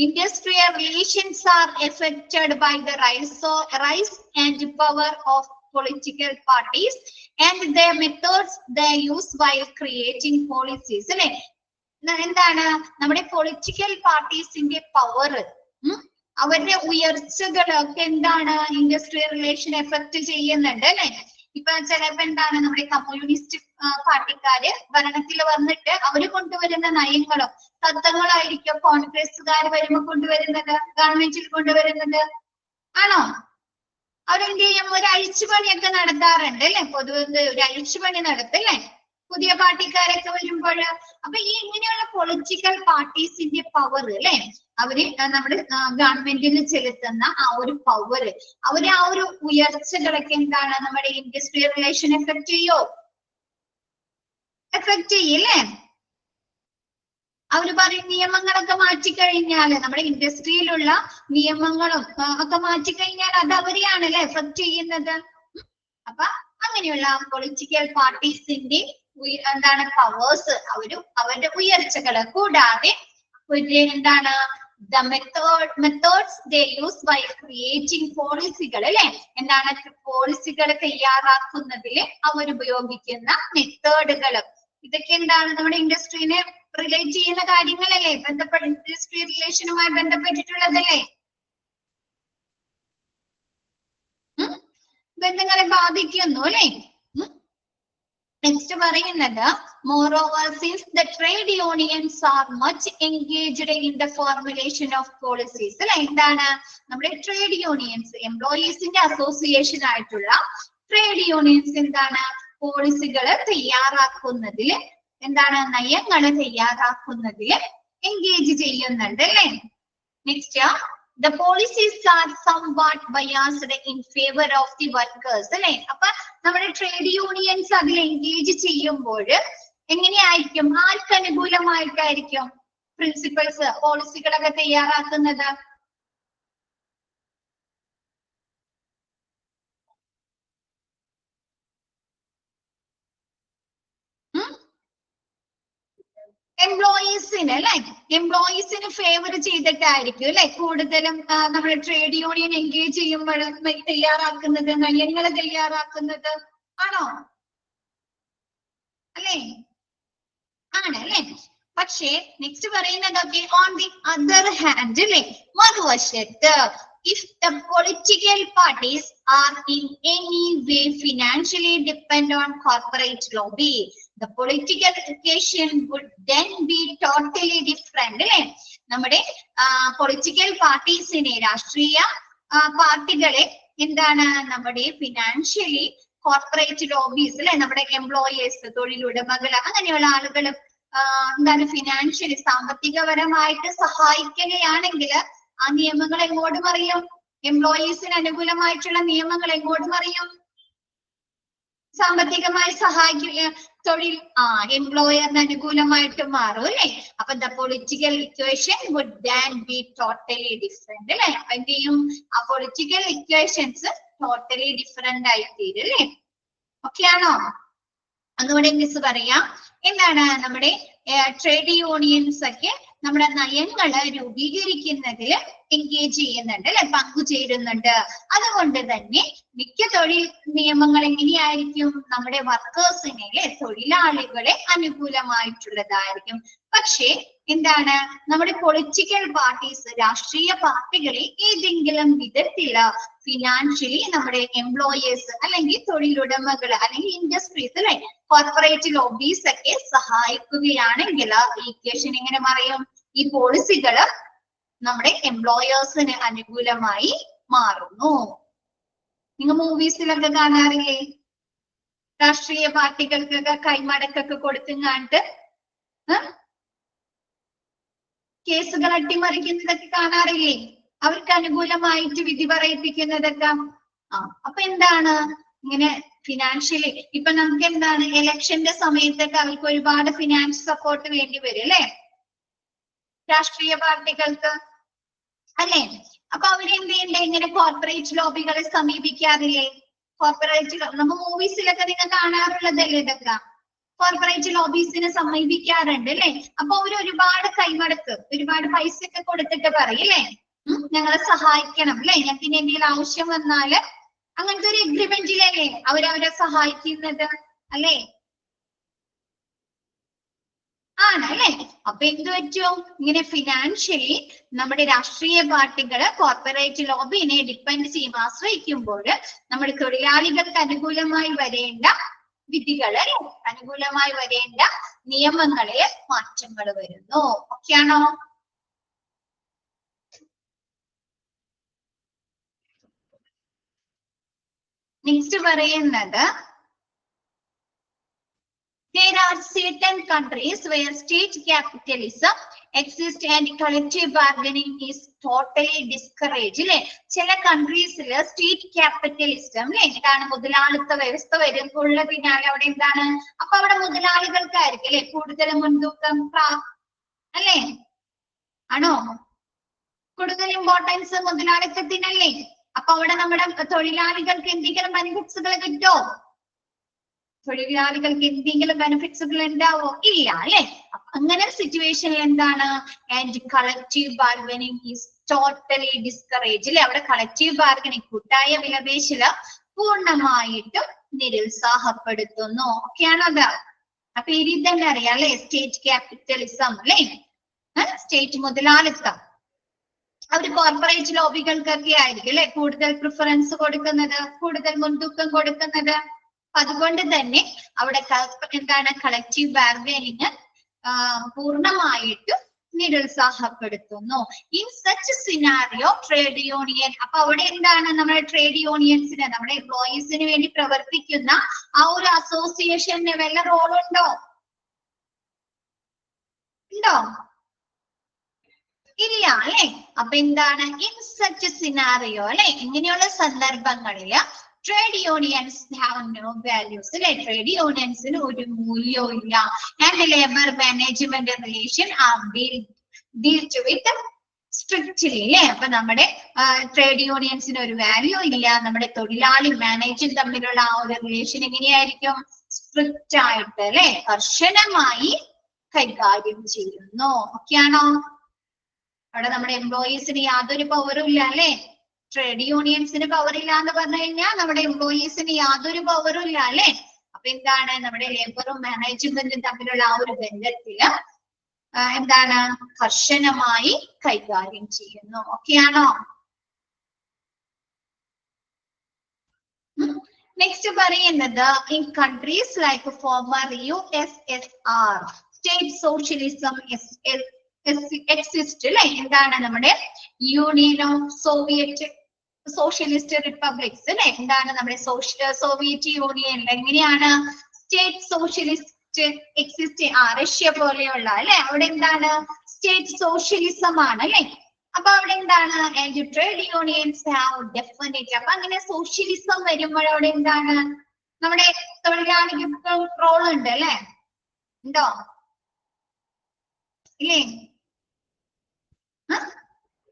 industrial relations are affected by the rise and power of political parties and their methods they use while creating policies അല്ലെ. എന്താണ് നമ്മുടെ പൊളിറ്റിക്കൽ പാർട്ടീസിന്റെ പവർ, അവരുടെ ഉയർച്ചകളൊക്കെ എന്താണ് ഇൻഡസ്ട്രിയൽ റിലേഷൻ എഫക്ട് ചെയ്യുന്നുണ്ട് അല്ലെ. ഇപ്പൊ ചിലപ്പോ എന്താണ് നമ്മുടെ കമ്മ്യൂണിസ്റ്റ് പാർട്ടിക്കാര് ഭരണത്തിൽ വന്നിട്ട് അവര് കൊണ്ടുവരുന്ന നയങ്ങളും തത്വങ്ങളായിരിക്കും കോൺഗ്രസ്സുകാർ വരുമ്പോ കൊണ്ടുവരുന്നത്, ഗവൺമെന്റിൽ കൊണ്ടുവരുന്നത്. ആണോ? അവരെന്ത് ചെയ്യും? ഒരു അഴിച്ചുപണിയൊക്കെ നടത്താറുണ്ട് അല്ലെ, പൊതുവെ ഒരു അഴിച്ചുപണി നടത്തല്ലേ. പുതിയ പാർട്ടിക്കാരൊക്കെ വരുമ്പോൾ. അപ്പൊ ഈ ഇങ്ങനെയുള്ള പൊളിറ്റിക്കൽ പാർട്ടീസിന്റെ പവർ അല്ലെ, അവര് നമ്മുടെ ഗവൺമെന്റിൽ ചെലുത്തുന്ന ആ ഒരു പവർ, അവര് ആ ഒരു ഉയർച്ചകളൊക്കെ എന്താണ് നമ്മുടെ ഇൻഡസ്ട്രിയൽ റിലേഷൻ എഫക്ട് ചെയ്യോ? എഫക്ട് ചെയ്യല്ലേ? അവര് പറയും നിയമങ്ങളൊക്കെ മാറ്റിക്കഴിഞ്ഞാല്, നമ്മുടെ ഇൻഡസ്ട്രിയിലുള്ള നിയമങ്ങളും ഒക്കെ മാറ്റിക്കഴിഞ്ഞാൽ അത് അവരെയാണല്ലേ എഫക്ട് ചെയ്യുന്നത്. അപ്പൊ അങ്ങനെയുള്ള പൊളിറ്റിക്കൽ പാർട്ടീസിന്റെ എന്താണ് പവേഴ്സ്, അവരുടെ ഉയർച്ചകള്. കൂടാതെ എന്താണ് the methods they use by creating പോളിസികൾ അല്ലെ, എന്താണ് പോളിസികൾ തയ്യാറാക്കുന്നതിൽ അവർ ഉപയോഗിക്കുന്ന മെത്തേഡുകൾ. ഇതൊക്കെ എന്താണ് നമ്മുടെ ഇൻഡസ്ട്രീനെ റിലേറ്റ് ചെയ്യുന്ന കാര്യങ്ങളല്ലേ, ഇൻഡസ്ട്രി റിലേഷനുമായി ബന്ധപ്പെട്ടിട്ടുള്ളതല്ലേ, ബന്ധങ്ങളെ ബാധിക്കുന്നു അല്ലെ. നെക്സ്റ്റ് പറയുന്നത് moreover since the trade unions are much engaged in the formulation of policies അല്ലെ, എന്താണ് നമ്മുടെ ട്രേഡ് യൂണിയൻസ്, എംപ്ലോയീസിന്റെ അസോസിയേഷൻ ആയിട്ടുള്ള ട്രേഡ് യൂണിയൻസ് എന്താണ് പോളിസികൾ തയ്യാറാക്കുന്നതിൽ, എന്താണ് നയങ്ങൾ തയ്യാറാക്കുന്നതിൽ എൻഗേജ് ചെയ്യുന്നുണ്ട് അല്ലെ. Next the policies are somewhat biased in favor of the workers അല്ലെ. അപ്പൊ നമ്മുടെ ട്രേഡ് യൂണിയൻസ് അതിൽ എൻഗേജ് ചെയ്യുമ്പോൾ എങ്ങനെയായിരിക്കും, ആർക്ക് അനുകൂലമായിട്ടായിരിക്കും പ്രിൻസിപ്പൽസ് പോളിസികളൊക്കെ തയ്യാറാക്കുന്നത്? എംപ്ലോയീസിന് അല്ലെ, എംപ്ലോയീസിന് ഫേവർ ചെയ്തിട്ടായിരിക്കും അല്ലെ കൂടുതലും നമ്മുടെ ട്രേഡ് യൂണിയൻ എൻഗേജ് ചെയ്യുമ്പോൾ തയ്യാറാക്കുന്നത്, നയങ്ങൾ തയ്യാറാക്കുന്നത് ആണോ? അല്ലെ, ആണ് അല്ലെ. പക്ഷേ നെക്സ്റ്റ് പറയുന്നതൊക്കെ ഓൺ ദി അതർ ഹാൻഡ് അല്ലെ, മറുവശത്ത് if the political parties are in any way financially depend on corporate lobby, the political equation would then be totally different അല്ലെ. നമ്മുടെ പൊളിറ്റിക്കൽ പാർട്ടീസിനെ, രാഷ്ട്രീയ പാർട്ടികളെ എന്താണ് നമ്മുടെ ഫിനാൻഷ്യലി കോർപ്പറേറ്റ് ലോബീസ് അല്ലെ, നമ്മുടെ എംപ്ലോയേഴ്സ്, തൊഴിലുടമകൾ, അങ്ങനെയുള്ള ആളുകൾ എന്താണ് ഫിനാൻഷ്യലി സാമ്പത്തികപരമായിട്ട് സഹായിക്കുകയാണെങ്കിൽ ആ നിയമങ്ങൾ എങ്ങോട്ട് മറിയും? എംപ്ലോയീസിന് അനുകൂലമായിട്ടുള്ള നിയമങ്ങൾ എങ്ങോട്ട് മറിയും? സാമ്പത്തികമായി സഹായിക്കുക, തൊഴിൽ എംപ്ലോയറിന് അനുകൂലമായിട്ട് മാറും അല്ലെ. അപ്പൊ the political equation would then be totally different അല്ലെ. എന്ത് ചെയ്യും? ആ പൊളിറ്റിക്കൽ ഇക്വേഷൻസ് ടോട്ടലി ഡിഫറെന്റ് ആയി തീരും അല്ലെ. ഓക്കെ ആണോ? അതുകൊണ്ട് മിസ് പറയാം, എന്താണ് നമ്മുടെ ട്രേഡ് യൂണിയൻസ് ഒക്കെ നമ്മുടെ നയങ്ങള് രൂപീകരിക്കുന്നതിൽ എൻഗേജ് ചെയ്യുന്നുണ്ട് അല്ലെ, പങ്കുചേരുന്നുണ്ട്. അതുകൊണ്ട് തന്നെ മിക്ക തൊഴിൽ നിയമങ്ങൾ എങ്ങനെയായിരിക്കും? നമ്മുടെ വർക്കേഴ്സിനെ അല്ലെ, തൊഴിലാളികളെ അനുകൂലമായിട്ടുള്ളതായിരിക്കും. പക്ഷേ എന്താണ് നമ്മുടെ പൊളിറ്റിക്കൽ പാർട്ടീസ്, രാഷ്ട്രീയ പാർട്ടികളെ ഏതെങ്കിലും വിധത്തില് ഫിനാൻഷ്യലി നമ്മുടെ എംപ്ലോയേഴ്സ് അല്ലെങ്കിൽ തൊഴിലുടമകൾ അല്ലെങ്കിൽ ഇൻഡസ്ട്രീസ് അല്ലെ, കോർപ്പറേറ്റ് ലോബീസ് ഒക്കെ സഹായിക്കുകയാണെങ്കിൽ ഈ ഇക്വേഷൻ എങ്ങനെ പറയും? ഈ പോളിസികള് നമ്മുടെ എംപ്ലോയേഴ്സിന് അനുകൂലമായി മാറുന്നു. നിങ്ങൾ മൂവീസിലൊക്കെ കാണാറില്ലേ, രാഷ്ട്രീയ പാർട്ടികൾക്കൊക്കെ കൈമടക്കൊക്കെ കൊടുത്തുങ്ങാണ്ട് കേസുകൾ അട്ടിമറിക്കുന്നതൊക്കെ കാണാറില്ലേ, അവർക്ക് അനുകൂലമായിട്ട് വിധി പറയിപ്പിക്കുന്നതൊക്കെ. അപ്പൊ എന്താണ് ഇങ്ങനെ ഫിനാൻഷ്യലി, ഇപ്പൊ നമുക്ക് എന്താണ് ഇലക്ഷന്റെ സമയത്തൊക്കെ അവർക്ക് ഒരുപാട് ഫിനാൻസ് സപ്പോർട്ട് വേണ്ടി വരും അല്ലെ, രാഷ്ട്രീയ പാർട്ടികൾക്ക് അല്ലെ. അപ്പൊ അവരെന്ത് ചെയ്യണ്ടേ? ഇങ്ങനെ കോർപ്പറേറ്റ് ലോബികളെ സമീപിക്കാറില്ലേ? കോർപ്പറേറ്റ് നമ്മൾ മൂവീസിലൊക്കെ നിങ്ങൾ കാണാറുള്ളതല്ലേ ഇതൊക്കെ. കോർപ്പറേറ്റ് ലോബീസിനെ സമീപിക്കാറുണ്ട് അല്ലെ. അപ്പൊ അവര് ഒരുപാട് കൈമടക്ക്, ഒരുപാട് പൈസ ഒക്കെ കൊടുത്തിട്ട് പറയല്ലേ, ഞങ്ങളെ സഹായിക്കണം അല്ലെ, ഞങ്ങൾക്ക് ഇനി എന്തെങ്കിലും ആവശ്യം വന്നാല് അങ്ങനത്തെ ഒരു എഗ്രിമെന്റിലല്ലേ അവരവരെ സഹായിക്കുന്നത് അല്ലെ, ആണല്ലേ. അപ്പൊ എന്ത് പറ്റും? ഇങ്ങനെ ഫിനാൻഷ്യലി നമ്മുടെ രാഷ്ട്രീയ പാർട്ടികള് കോർപ്പറേറ്റ് ലോബിനെ ഡിപ്പെൻഡ് ചെയ്യും, ആശ്രയിക്കുമ്പോൾ നമ്മുടെ തൊഴിലാളികൾക്ക് അനുകൂലമായി വരേണ്ട വിധികള്, അനുകൂലമായി വരേണ്ട നിയമങ്ങളിൽ മാറ്റങ്ങൾ വരുന്നു. ഓക്കെയാണോ? നെക്സ്റ്റ് പറയുന്നത് There are certain countries where state capitalism exists and collective bargaining is totally discouraged. അല്ലെ ചില കൺട്രീസിൽ സ്റ്റേറ്റ് ക്യാപിറ്റലിസം അല്ലെ എന്താണ് മുതലാളിത്ത വ്യവസ്ഥ വരുമ്പോൾ പിന്നാലെ അവിടെ എന്താണ് അപ്പൊ അവിടെ മുതലാളികൾക്കായിരിക്കും അല്ലെ കൂടുതൽ മുൻതൂക്കം അല്ലെ ആണോ കൂടുതൽ ഇമ്പോർട്ടൻസ് മുതലാളിത്തത്തിനല്ലേ അപ്പൊ അവിടെ നമ്മുടെ തൊഴിലാളികൾക്ക് എന്തെങ്കിലും ബെനിഫിറ്റ്സുകൾ കിട്ടോ തൊഴിലാളികൾക്ക് എന്തെങ്കിലും ബെനിഫിറ്റ്സുകൾ ഉണ്ടാവോ ഇല്ല അല്ലെ അങ്ങനെ സിറ്റുവേഷനിൽ എന്താണ് and collective bargaining is totally discourage അല്ലെ അവിടെ കളക്റ്റീവ് ബാർഗനിങ് കൂട്ടായ വിലപേശല് പൂർണ്ണമായിട്ടും നിരുത്സാഹപ്പെടുത്തുന്നു ഒക്കെയാണോ അത് അപ്പൊ ഇത് തന്നെ അറിയാം അല്ലെ സ്റ്റേറ്റ് ക്യാപിറ്റലിസം അല്ലെ സ്റ്റേറ്റ് മുതലാളിത്തം അവർ കോർപ്പറേറ്റ് ലോബികൾക്കൊക്കെ ആയിരിക്കും അല്ലെ കൂടുതൽ പ്രിഫറൻസ് കൊടുക്കുന്നത് കൂടുതൽ മുൻതൂക്കം കൊടുക്കുന്നത് അതുകൊണ്ട് തന്നെ അവിടെ എന്താണ് കളക്റ്റീവ് ബാർഗനിങ് പൂർണ്ണമായിട്ടും നിരുത്സാഹപ്പെടുത്തുന്നു in such scenario trade union അപ്പൊ അവിടെ എന്താണ് നമ്മുടെ ട്രേഡ് യൂണിയൻസിന് നമ്മുടെ എംപ്ലോയീസിന് വേണ്ടി പ്രവർത്തിക്കുന്ന ആ ഒരു അസോസിയേഷന് വല്ല റോളുണ്ടോ ഉണ്ടോ ഇല്ല അല്ലെ അപ്പൊ എന്താണ് ഇൻ സച്ച് സിനാരിയോ അല്ലെ ഇങ്ങനെയുള്ള സന്ദർഭങ്ങളില് trade unions have no values അല്ലെ ട്രേഡ് യൂണിയൻസിന് ഒരു മൂല്യവും ഇല്ല and labour management relation are dealt with strictly അല്ലെ അപ്പൊ നമ്മുടെ ട്രേഡ് യൂണിയൻസിന് ഒരു വാല്യൂ ഇല്ല നമ്മുടെ തൊഴിലാളി മാനേജർ തമ്മിലുള്ള ആ ഒരു റിലേഷൻ എങ്ങനെയായിരിക്കും സ്ട്രിക്റ്റ് ആയിട്ട് അല്ലെ കർശനമായി കൈകാര്യം ചെയ്യുന്നു ഒക്കെയാണോ അവിടെ നമ്മുടെ എംപ്ലോയീസിന് യാതൊരു പവറും ഇല്ല അല്ലെ ട്രേഡ് യൂണിയൻസിന് പവർ ഇല്ല എന്ന് പറഞ്ഞു കഴിഞ്ഞാൽ നമ്മുടെ എംപ്ലോയീസിന് യാതൊരു പവറും ഇല്ല അല്ലെ അപ്പൊ എന്താണ് നമ്മുടെ ലേബറും മാനേജ്മെന്റും തമ്മിലുള്ള ആ ഒരു ബന്ധത്തില് എന്താണ് കർശനമായി കൈകാര്യം ചെയ്യുന്നു ഒക്കെയാണോ നെക്സ്റ്റ് പറയുന്നത് in countries like former USSR state socialism exist അല്ലെ എന്താണ് നമ്മുടെ യൂണിയൻ ഓഫ് സോഷ്യലിസ്റ്റ് റിപ്പബ്ലിക്സ് അല്ലെ എന്താണ് നമ്മുടെ സോവിയറ്റ് യൂണിയനിൽ എങ്ങനെയാണ് സ്റ്റേറ്റ് സോഷ്യലിസ്റ്റ് എക്സിസ്റ്റ് റഷ്യ പോലെയുള്ള അല്ലെ അവിടെ എന്താണ് സ്റ്റേറ്റ് സോഷ്യലിസം ആണ് അല്ലെ അപ്പൊ അവിടെ എന്താണ് ട്രേഡ് യൂണിയൻസ് ഹാവ് ഡെഫിനറ്റ് അപ്പൊ അങ്ങനെ സോഷ്യലിസം വരുമ്പോൾ അവിടെ എന്താണ് നമ്മുടെ തൊഴിലാളികൾക്ക് റോൾ ഉണ്ട് അല്ലെ ഉണ്ടോ ഇല്ലേ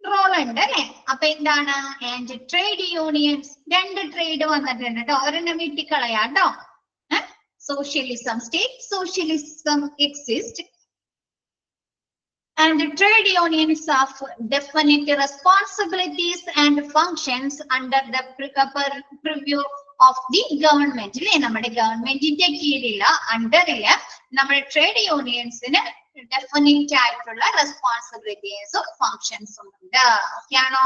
റോൾ ഉണ്ട് അല്ലെ അപ്പൊ എന്താണ് ആൻഡ് ട്രേഡ് യൂണിയൻസ് രണ്ട് ട്രേഡ് വന്നിട്ടുണ്ട് കേട്ടോ ഒരെണ്ണം വീട്ടിക്കളയാട്ടോ socialism state socialism exist and trade unions have definite responsibilities and functions under the purview of the government അല്ലെ നമ്മുടെ ഗവൺമെന്റിന്റെ കീഴില് അണ്ടറില് നമ്മുടെ ട്രേഡ് യൂണിയൻസിന് ഡെഫിനറ്റ് ആയിട്ടുള്ള റെസ്പോൺസിബിലിറ്റീസും ഫങ്ഷൻസും ഉണ്ട് ഓക്കെയാണോ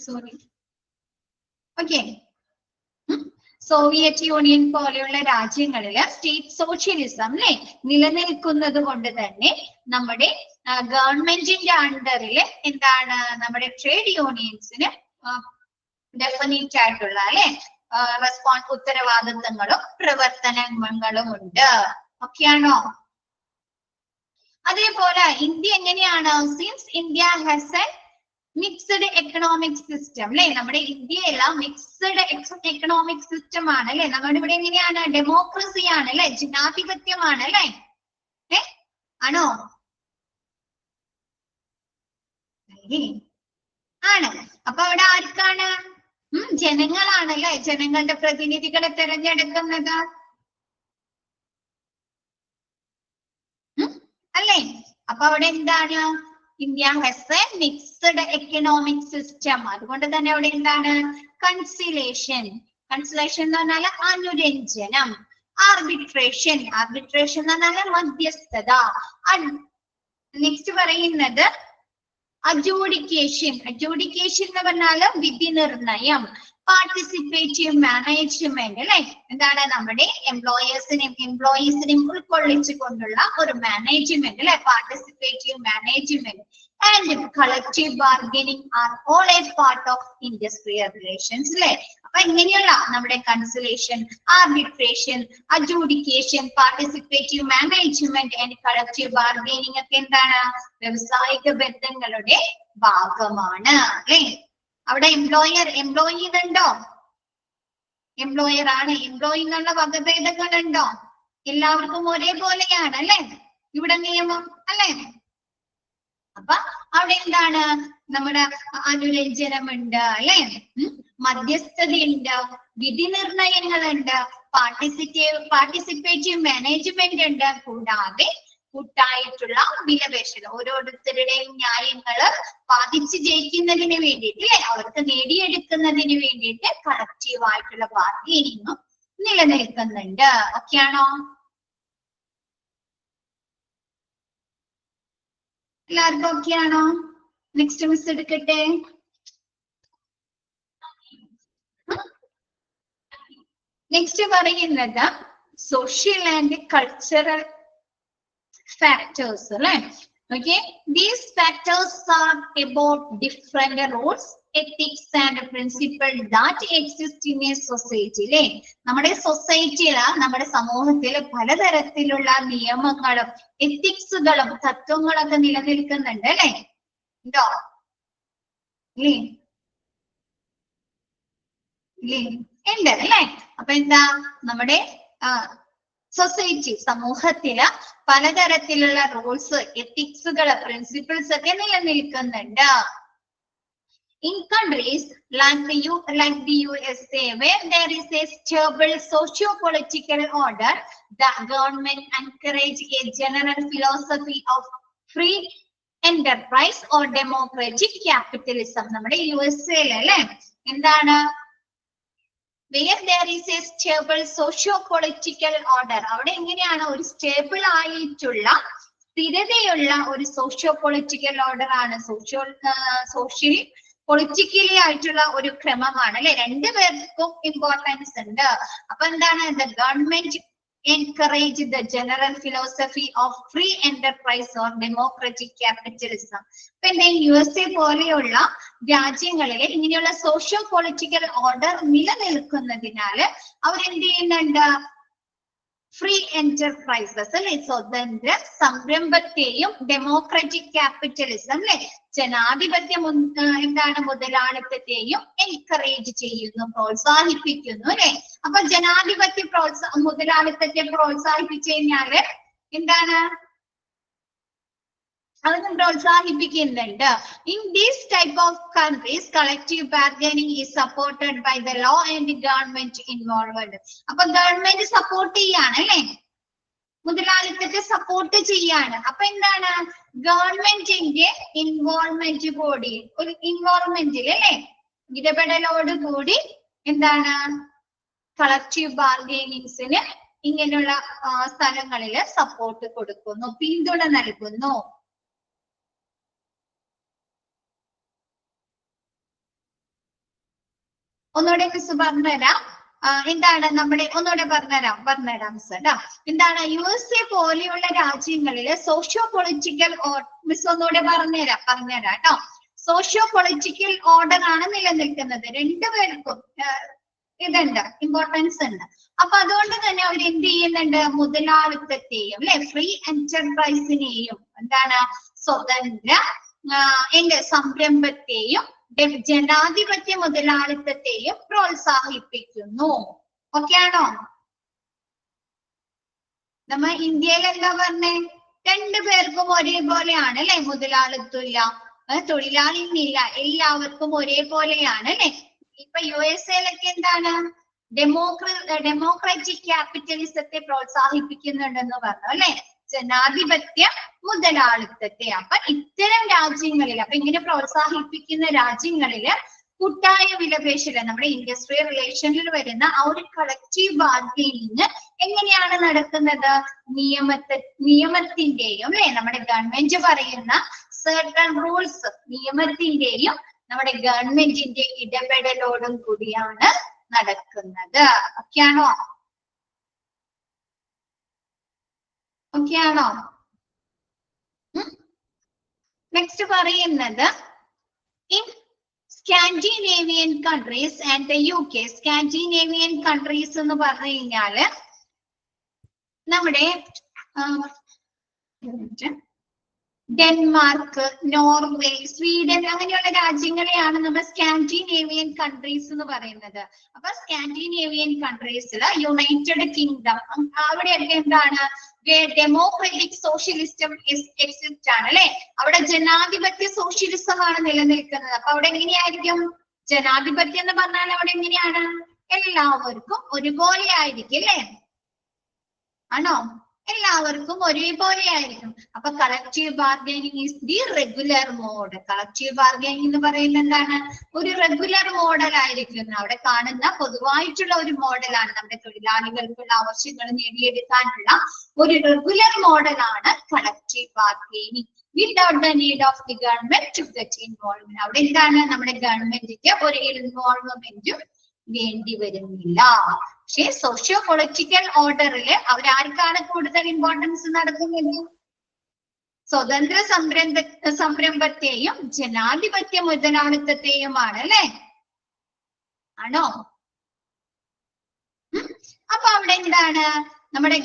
സോറി ഓക്കെ സോവിയറ്റ് യൂണിയൻ പോലെയുള്ള രാജ്യങ്ങളില് സ്റ്റേറ്റ് സോഷ്യലിസം അല്ലെ നിലനിൽക്കുന്നത് കൊണ്ട് തന്നെ നമ്മുടെ ഗവൺമെന്റിന്റെ അണ്ടറില് എന്താണ് നമ്മുടെ ട്രേഡ് യൂണിയൻസിന് ഡെഫിനറ്റ് ആയിട്ടുള്ള അല്ലെ ഉത്തരവാദിത്തങ്ങളും പ്രവർത്തനങ്ങളും ഉണ്ട് ഓക്കെയാണോ അതേപോലെ ഇന്ത്യ എങ്ങനെയാണ് since India has A mixed economic system അല്ലെ നമ്മുടെ ഇന്ത്യയില മിക്സഡ് എക്കണോമിക് സിസ്റ്റം ആണ് അല്ലെ നമ്മുടെ ഇവിടെ എങ്ങനെയാണ് ഡെമോക്രസി ആണ് അല്ലെ ജനാധിപത്യമാണ് അല്ലെ ആണോ ആണ് അപ്പൊ അവിടെ ആർക്കാണ് ജനങ്ങളാണ് അല്ലെ ജനങ്ങളുടെ പ്രതിനിധികളെ തിരഞ്ഞെടുക്കുന്നത് അല്ലെ അപ്പൊ അവിടെ എന്താണ് India has A mixed economic system അതുകൊണ്ട് തന്നെ അവിടെ എന്താണ് കൺസിലേഷൻ എന്ന് പറഞ്ഞാൽ അനുരഞ്ജനം ആർബിട്രേഷൻ എന്ന് പറഞ്ഞാൽ മധ്യസ്ഥത നെക്സ്റ്റ് പറയുന്നത് അഡ്ജൂഡിക്കേഷൻ എന്ന് പറഞ്ഞാൽ വിധി നിർണയം പാർട്ടിസിപ്പേറ്റീവ് മാനേജ്മെന്റ് അല്ലെ എന്താണ് നമ്മുടെ എംപ്ലോയീസിനെയും ഉൾക്കൊള്ളിച്ചു കൊണ്ടുള്ള ഒരു മാനേജ്മെന്റ് അല്ലെ participative management and collective bargaining are all a part of industrial relations. അല്ലെ? അപ്പൊ ഇങ്ങനെയുള്ള നമ്മുടെ കൺസലേഷൻ, arbitration, adjudication, participative management and collective bargaining ഒക്കെ എന്താണ്? വ്യവസായിക ബന്ധങ്ങളുടെ ഭാഗമാണ്. അല്ലെ? അവിടെ എംപ്ലോയി ഉണ്ടോ? എംപ്ലോയർ ആണ്. എംപ്ലോയി എന്നുള്ള വകഭേദങ്ങളുണ്ടോ? എല്ലാവർക്കും ഒരേപോലെയാണ് അല്ലെ ഇവിടെ നിയമം അല്ലെ? അപ്പൊ അവിടെ എന്താണ്? നമ്മുടെ അനുരഞ്ജനമുണ്ട് അല്ലെ, മധ്യസ്ഥതയുണ്ട്, വിധി നിർണയങ്ങളുണ്ട്, പാർട്ടിസിപ്പേറ്റീവ് മാനേജ്മെന്റ് ഉണ്ട്, കൂടാതെ കൂട്ടായിട്ടുള്ള വിലപേശൽ, ഓരോരുത്തരുടെയും ന്യായങ്ങള് വാദിച്ച് ജയിക്കുന്നതിന് വേണ്ടിയിട്ട് അല്ലെ, അവർക്ക് നേടിയെടുക്കുന്നതിന് വേണ്ടിയിട്ട് കളക്റ്റീവ് ആയിട്ടുള്ള ബാർഗൈനിങ്ങും നിലനിൽക്കുന്നുണ്ട്. ഓക്കെയാണോ? എല്ലാവർക്കും ഓക്കെയാണോ? നെക്സ്റ്റ് മിസ് എടുക്കട്ടെ. നെക്സ്റ്റ് പറയുന്നത് social and cultural factors, right? Okay, these factors are about different rules, ethics and principles that exist in a society. അല്ലെ? നമ്മുടെ സൊസൈറ്റിയില്, നമ്മുടെ സമൂഹത്തിൽ പലതരത്തിലുള്ള നിയമങ്ങളും എത്തിക്സുകളും തത്വങ്ങളൊക്കെ നിലനിൽക്കുന്നുണ്ട് അല്ലെ? ഉണ്ടോ? ഇല്ലേ? ഉണ്ട് അല്ലെ? അപ്പൊ എന്താ? നമ്മുടെ സൊസൈറ്റി, സമൂഹത്തില് പലതരത്തിലുള്ള റൂൾസ്, എത്തിക്സുകള്, പ്രിൻസിപ്പിൾസ് ഒക്കെ നിലനിൽക്കുന്നുണ്ട്. In countries like the USA, where there is a stable socio-political order, the government encourage a general philosophy of free enterprise or democratic capitalism. നമ്മുടെ USA അല്ലെ എന്താണ്? Where there is a stable socio-political order, അവിടെ എങ്ങനെയാണ്? ഒരു stable ആയിട്ടുള്ള, സ്ഥിരതയുള്ള ഒരു socio political order ആണ്. സോഷ്യലി പൊളിറ്റിക്കലി ആയിട്ടുള്ള ഒരു ക്രമമാണ് അല്ലെ? രണ്ടുപേർക്കും ഇമ്പോർട്ടൻസ് ഉണ്ട്. അപ്പൊ എന്താണ്? The government encourage the general philosophy of free enterprise or democratic capitalism. പിന്നെ USA പോലെയുള്ള രാജ്യങ്ങളിലെ ഇങ്ങനെയുള്ള സോഷ്യോ പൊളിറ്റിക്കൽ ഓർഡർ നിലനിൽക്കുന്നതിനാല് അവരെന്ത് ചെയ്യുന്നുണ്ട്? ഫ്രീ എന്റർപ്രൈസസ് അല്ലെ, സ്വതന്ത്ര സംരംഭത്തെയും ഡെമോക്രാറ്റിക് ക്യാപിറ്റലിസം അല്ലെ, ജനാധിപത്യം എന്താണ്? മുതലാളിത്തത്തെയും എൻകറേജ് ചെയ്യുന്നു, പ്രോത്സാഹിപ്പിക്കുന്നു അല്ലെ? അപ്പൊ ജനാധിപത്യ മുതലാളിത്തത്തെ പ്രോത്സാഹിപ്പിച്ചു കഴിഞ്ഞാല് എന്താണ്? അതൊന്നും പ്രോത്സാഹിപ്പിക്കുന്നുണ്ട്. In these type of countries, collective bargaining is supported by the law and government involvement. അപ്പൊ ഗവൺമെന്റ് സപ്പോർട്ട് ചെയ്യാണ് അല്ലെ, മുതലാളിത്തത്തെ സപ്പോർട്ട് ചെയ്യാണ്. അപ്പൊ എന്താണ്? ഗവൺമെന്റിന്റെ ഇൻവോൾവ്മെന്റ് കൂടി, ഒരു ഇൻവോൾവ്മെന്റിൽ അല്ലെ, ഇടപെടലോട് കൂടി എന്താണ്? കളക്റ്റീവ് ബാർഗൈനിങ്സിന് ഇങ്ങനെയുള്ള സ്ഥലങ്ങളില് സപ്പോർട്ട് കൊടുക്കുന്നു, പിന്തുണ നൽകുന്നു. ഒന്നുകൂടെ മിസ് പറഞ്ഞുതരാം. എന്താണ് നമ്മുടെ? ഒന്നുകൂടെ പറഞ്ഞുതരാം മിസ് കേട്ടോ. എന്താണ്? USA പോലെയുള്ള രാജ്യങ്ങളില് സോഷ്യോ പൊളിറ്റിക്കൽ മിസ് ഒന്നുകൂടെ പറഞ്ഞുതരാം കേട്ടോ. സോഷ്യോ പൊളിറ്റിക്കൽ ഓർഡർ ആണ് നിലനിൽക്കുന്നത്. രണ്ടുപേർക്കും ഇതുണ്ട്, ഇമ്പോർട്ടൻസ് ഉണ്ട്. അപ്പൊ അതുകൊണ്ട് തന്നെ അവർ എന്ത് ചെയ്യുന്നുണ്ട്? മുതലാളിത്തത്തെയും അല്ലെ, ഫ്രീ എന്റർപ്രൈസിനെയും എന്താണ്? സ്വതന്ത്ര സംരംഭത്തെയും ജനാധിപത്യ മുതലാളിത്തത്തെയും പ്രോത്സാഹിപ്പിക്കുന്നു. ഓക്കെയാണോ? നമ്മ ഇന്ത്യയിൽ എന്താ പറഞ്ഞേ? രണ്ടുപേർക്കും ഒരേപോലെയാണ് അല്ലെ, മുതലാളിത്തം ഇല്ല, തൊഴിലാളി ഇല്ല, എല്ലാവർക്കും ഒരേപോലെയാണ് അല്ലെ. ഇപ്പൊ USA എന്താണ്? ഡെമോക്രാറ്റിക് ക്യാപിറ്റലിസത്തെ പ്രോത്സാഹിപ്പിക്കുന്നുണ്ടെന്ന് പറഞ്ഞു അല്ലെ, ജനാധിപത്യ മുതലാളിത്തത്തെ. അപ്പൊ ഇത്തരം രാജ്യങ്ങളിൽ, അപ്പൊ ഇങ്ങനെ പ്രോത്സാഹിപ്പിക്കുന്ന രാജ്യങ്ങളില് കൂട്ടായ വിലപേശല്, നമ്മുടെ ഇൻഡസ്ട്രിയൽ റിലേഷനിൽ വരുന്ന ആ ഒരു കളക്റ്റീവ് ബാർഗൈനിങ് എങ്ങനെയാണ് നടക്കുന്നത്? നിയമത്തിന്റെയും അല്ലെ, നമ്മുടെ ഗവൺമെന്റ് പറയുന്ന സർട്ടൺ റൂൾസ്, നിയമത്തിന്റെയും നമ്മുടെ ഗവൺമെന്റിന്റെ ഇടപെടലോടും കൂടിയാണ് നടക്കുന്നത്. ഓക്കെയാണോ? ഓക്കെയാണോ? നെക്സ്റ്റ് പറയുന്നത് in Scandinavian countries and the UK. Scandinavian countries എന്ന് പറഞ്ഞു കഴിഞ്ഞാല് നമ്മുടെ ഡെൻമാർക്ക്, നോർവേ, സ്വീഡൻ അങ്ങനെയുള്ള രാജ്യങ്ങളെയാണ് നമ്മൾ സ്കാൻഡിനേവിയൻ കൺട്രീസ് എന്ന് പറയുന്നത്. അപ്പൊ സ്കാൻഡിനേവിയൻ കൺട്രീസിൽ യുണൈറ്റഡ് കിങ്ഡം അവിടെയൊക്കെ എന്താണ് ഡെമോക്രാറ്റിക് സോഷ്യലിസം എക്സിസ്റ്റ് ആണ് അല്ലെ. അവിടെ ജനാധിപത്യ സോഷ്യലിസമാണ് നിലനിൽക്കുന്നത്. അപ്പൊ അവിടെ എങ്ങനെയായിരിക്കും ജനാധിപത്യം എന്ന് പറഞ്ഞാൽ അവിടെ എങ്ങനെയാണ് എല്ലാവർക്കും ഒരുപോലെ ആയിരിക്കും അല്ലെ. ആണോ? എല്ലാവർക്കും ഒരേപോലെ ആയിരിക്കും. അപ്പൊ collective bargaining is the regular mode. Collective bargaining എന്ന് പറയുന്നത് എന്താണ്? ഒരു റെഗുലർ മോഡൽ ആയിരിക്കും. അവിടെ കാണുന്ന പൊതുവായിട്ടുള്ള ഒരു മോഡലാണ്. നമ്മുടെ തൊഴിലാളികൾക്കുള്ള ആവശ്യങ്ങൾ നേടിയെടുക്കാനുള്ള ഒരു റെഗുലർ മോഡലാണ് collective bargaining without the need of the government to get involvement. അവിടെ എന്താണ് നമ്മുടെ ഗവൺമെന്റിന്റെ ഒരു ഇൻവോൾവ്മെന്റും വേണ്ടി വരുന്നില്ല. പക്ഷേ സോഷ്യോ പൊളിറ്റിക്കൽ ഓർഡറില് അവരാർക്കാണ് കൂടുതൽ ഇമ്പോർട്ടൻസ് നടക്കുന്നത്? സ്വതന്ത്ര സംരംഭത്തെയും ജനാധിപത്യ മുതലാളിത്തത്തെയുമാണ് അല്ലെ. ആണോ? അപ്പൊ അവിടെ എന്താണ് നമ്മുടെ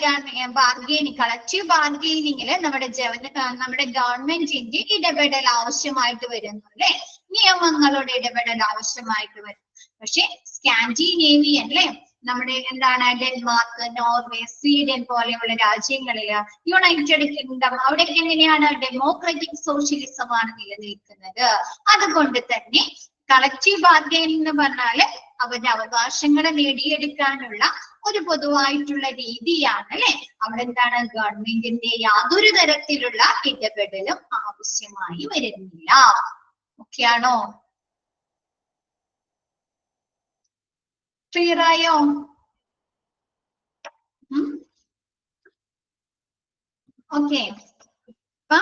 ബാർഗെയിനിങ്, കളക്റ്റീവ് ബാർഗെയിനിങ്ങില് നമ്മുടെ ഗവൺമെന്റിന്റെ ഇടപെടൽ ആവശ്യമായിട്ട് വരുന്നു അല്ലെ. നിയമങ്ങളുടെ ഇടപെടൽ ആവശ്യമായിട്ട് വരും. പക്ഷെ സ്കാൻഡിനേവിയൻ അല്ലെ, നമ്മുടെ എന്താണ് ഡെൻമാർക്ക്, നോർവേ, സ്വീഡൻ പോലെയുള്ള രാജ്യങ്ങളില്, യുണൈറ്റഡ് കിങ്ഡം അവിടെയൊക്കെ എങ്ങനെയാണ് ഡെമോക്രാറ്റിക് സോഷ്യലിസം ആണ് നിലനിൽക്കുന്നത്. അതുകൊണ്ട് തന്നെ കളക്റ്റീവ് ബാർഗൈനിങ് എന്ന് പറഞ്ഞാല് അവരുടെ അവകാശങ്ങളെ നേടിയെടുക്കാനുള്ള ഒരു പൊതുവായിട്ടുള്ള രീതിയാണ് അല്ലെ. അവിടെ എന്താണ് ഗവൺമെന്റിന്റെ യാതൊരു തരത്തിലുള്ള ഇടപെടലും ആവശ്യമായി വരുന്നില്ല. ഓക്കെ ആണോ? ക്ലിയർ ആയോ? ഓക്കെ, അപ്പൊ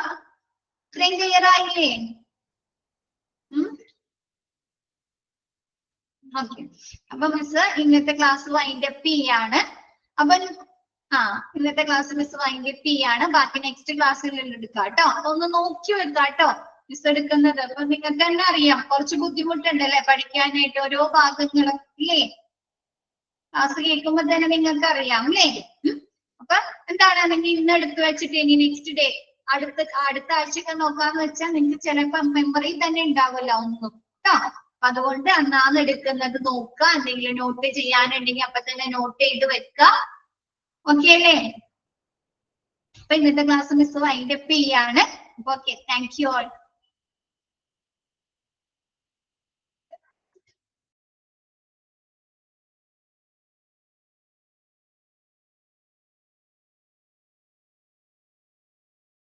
ഇത്രയും ക്ലിയർ ആയില്ലേ? ഓക്കെ, അപ്പൊ മിസ് ഇന്നത്തെ ക്ലാസ് വൈൻഡ് അപ്പ് ചെയ്യാണ്. അപ്പൊ ഇന്നത്തെ ക്ലാസ് മിസ് വൈൻഡ് അപ്പ് ചെയ്യാണ്. ബാക്കി നെക്സ്റ്റ് ക്ലാസ്സിൽ എടുക്കാം കേട്ടോ. ഒന്ന് നോക്കി വെക്കാം കേട്ടോ മിസ് എടുക്കുന്നത്. അപ്പൊ നിങ്ങൾക്ക് തന്നെ അറിയാം കുറച്ച് ബുദ്ധിമുട്ടുണ്ടല്ലേ പഠിക്കാനായിട്ട് ഓരോ ഭാഗങ്ങളും ഇല്ലേ. ക്ലാസ് കേൾക്കുമ്പോ തന്നെ നിങ്ങൾക്ക് അറിയാം അല്ലേ. അപ്പൊ എന്താണ് നിങ്ങൾ ഇന്ന് എടുത്തു വെച്ചിട്ട് ഇനി നെക്സ്റ്റ് ഡേ അടുത്ത ആഴ്ചയൊക്കെ നോക്കാന്ന് വെച്ചാൽ നിങ്ങൾക്ക് ചിലപ്പോ മെമ്മറി തന്നെ ഉണ്ടാവില്ല ഒന്നും കേട്ടോ. അപ്പൊ അതുകൊണ്ട് അന്നാന്ന് എടുക്കുന്നത് നോക്കുക. എന്തെങ്കിലും നോട്ട് ചെയ്യാനുണ്ടെങ്കിൽ അപ്പൊ തന്നെ നോട്ട് ചെയ്ത് വെക്കുക. ഓക്കെ അല്ലേ? അപ്പൊ ഇന്നത്തെ ക്ലാസ് മിസ് വൈൻഡ് അപ്പ് ചെയ്യാണ്. Okay, thank you all.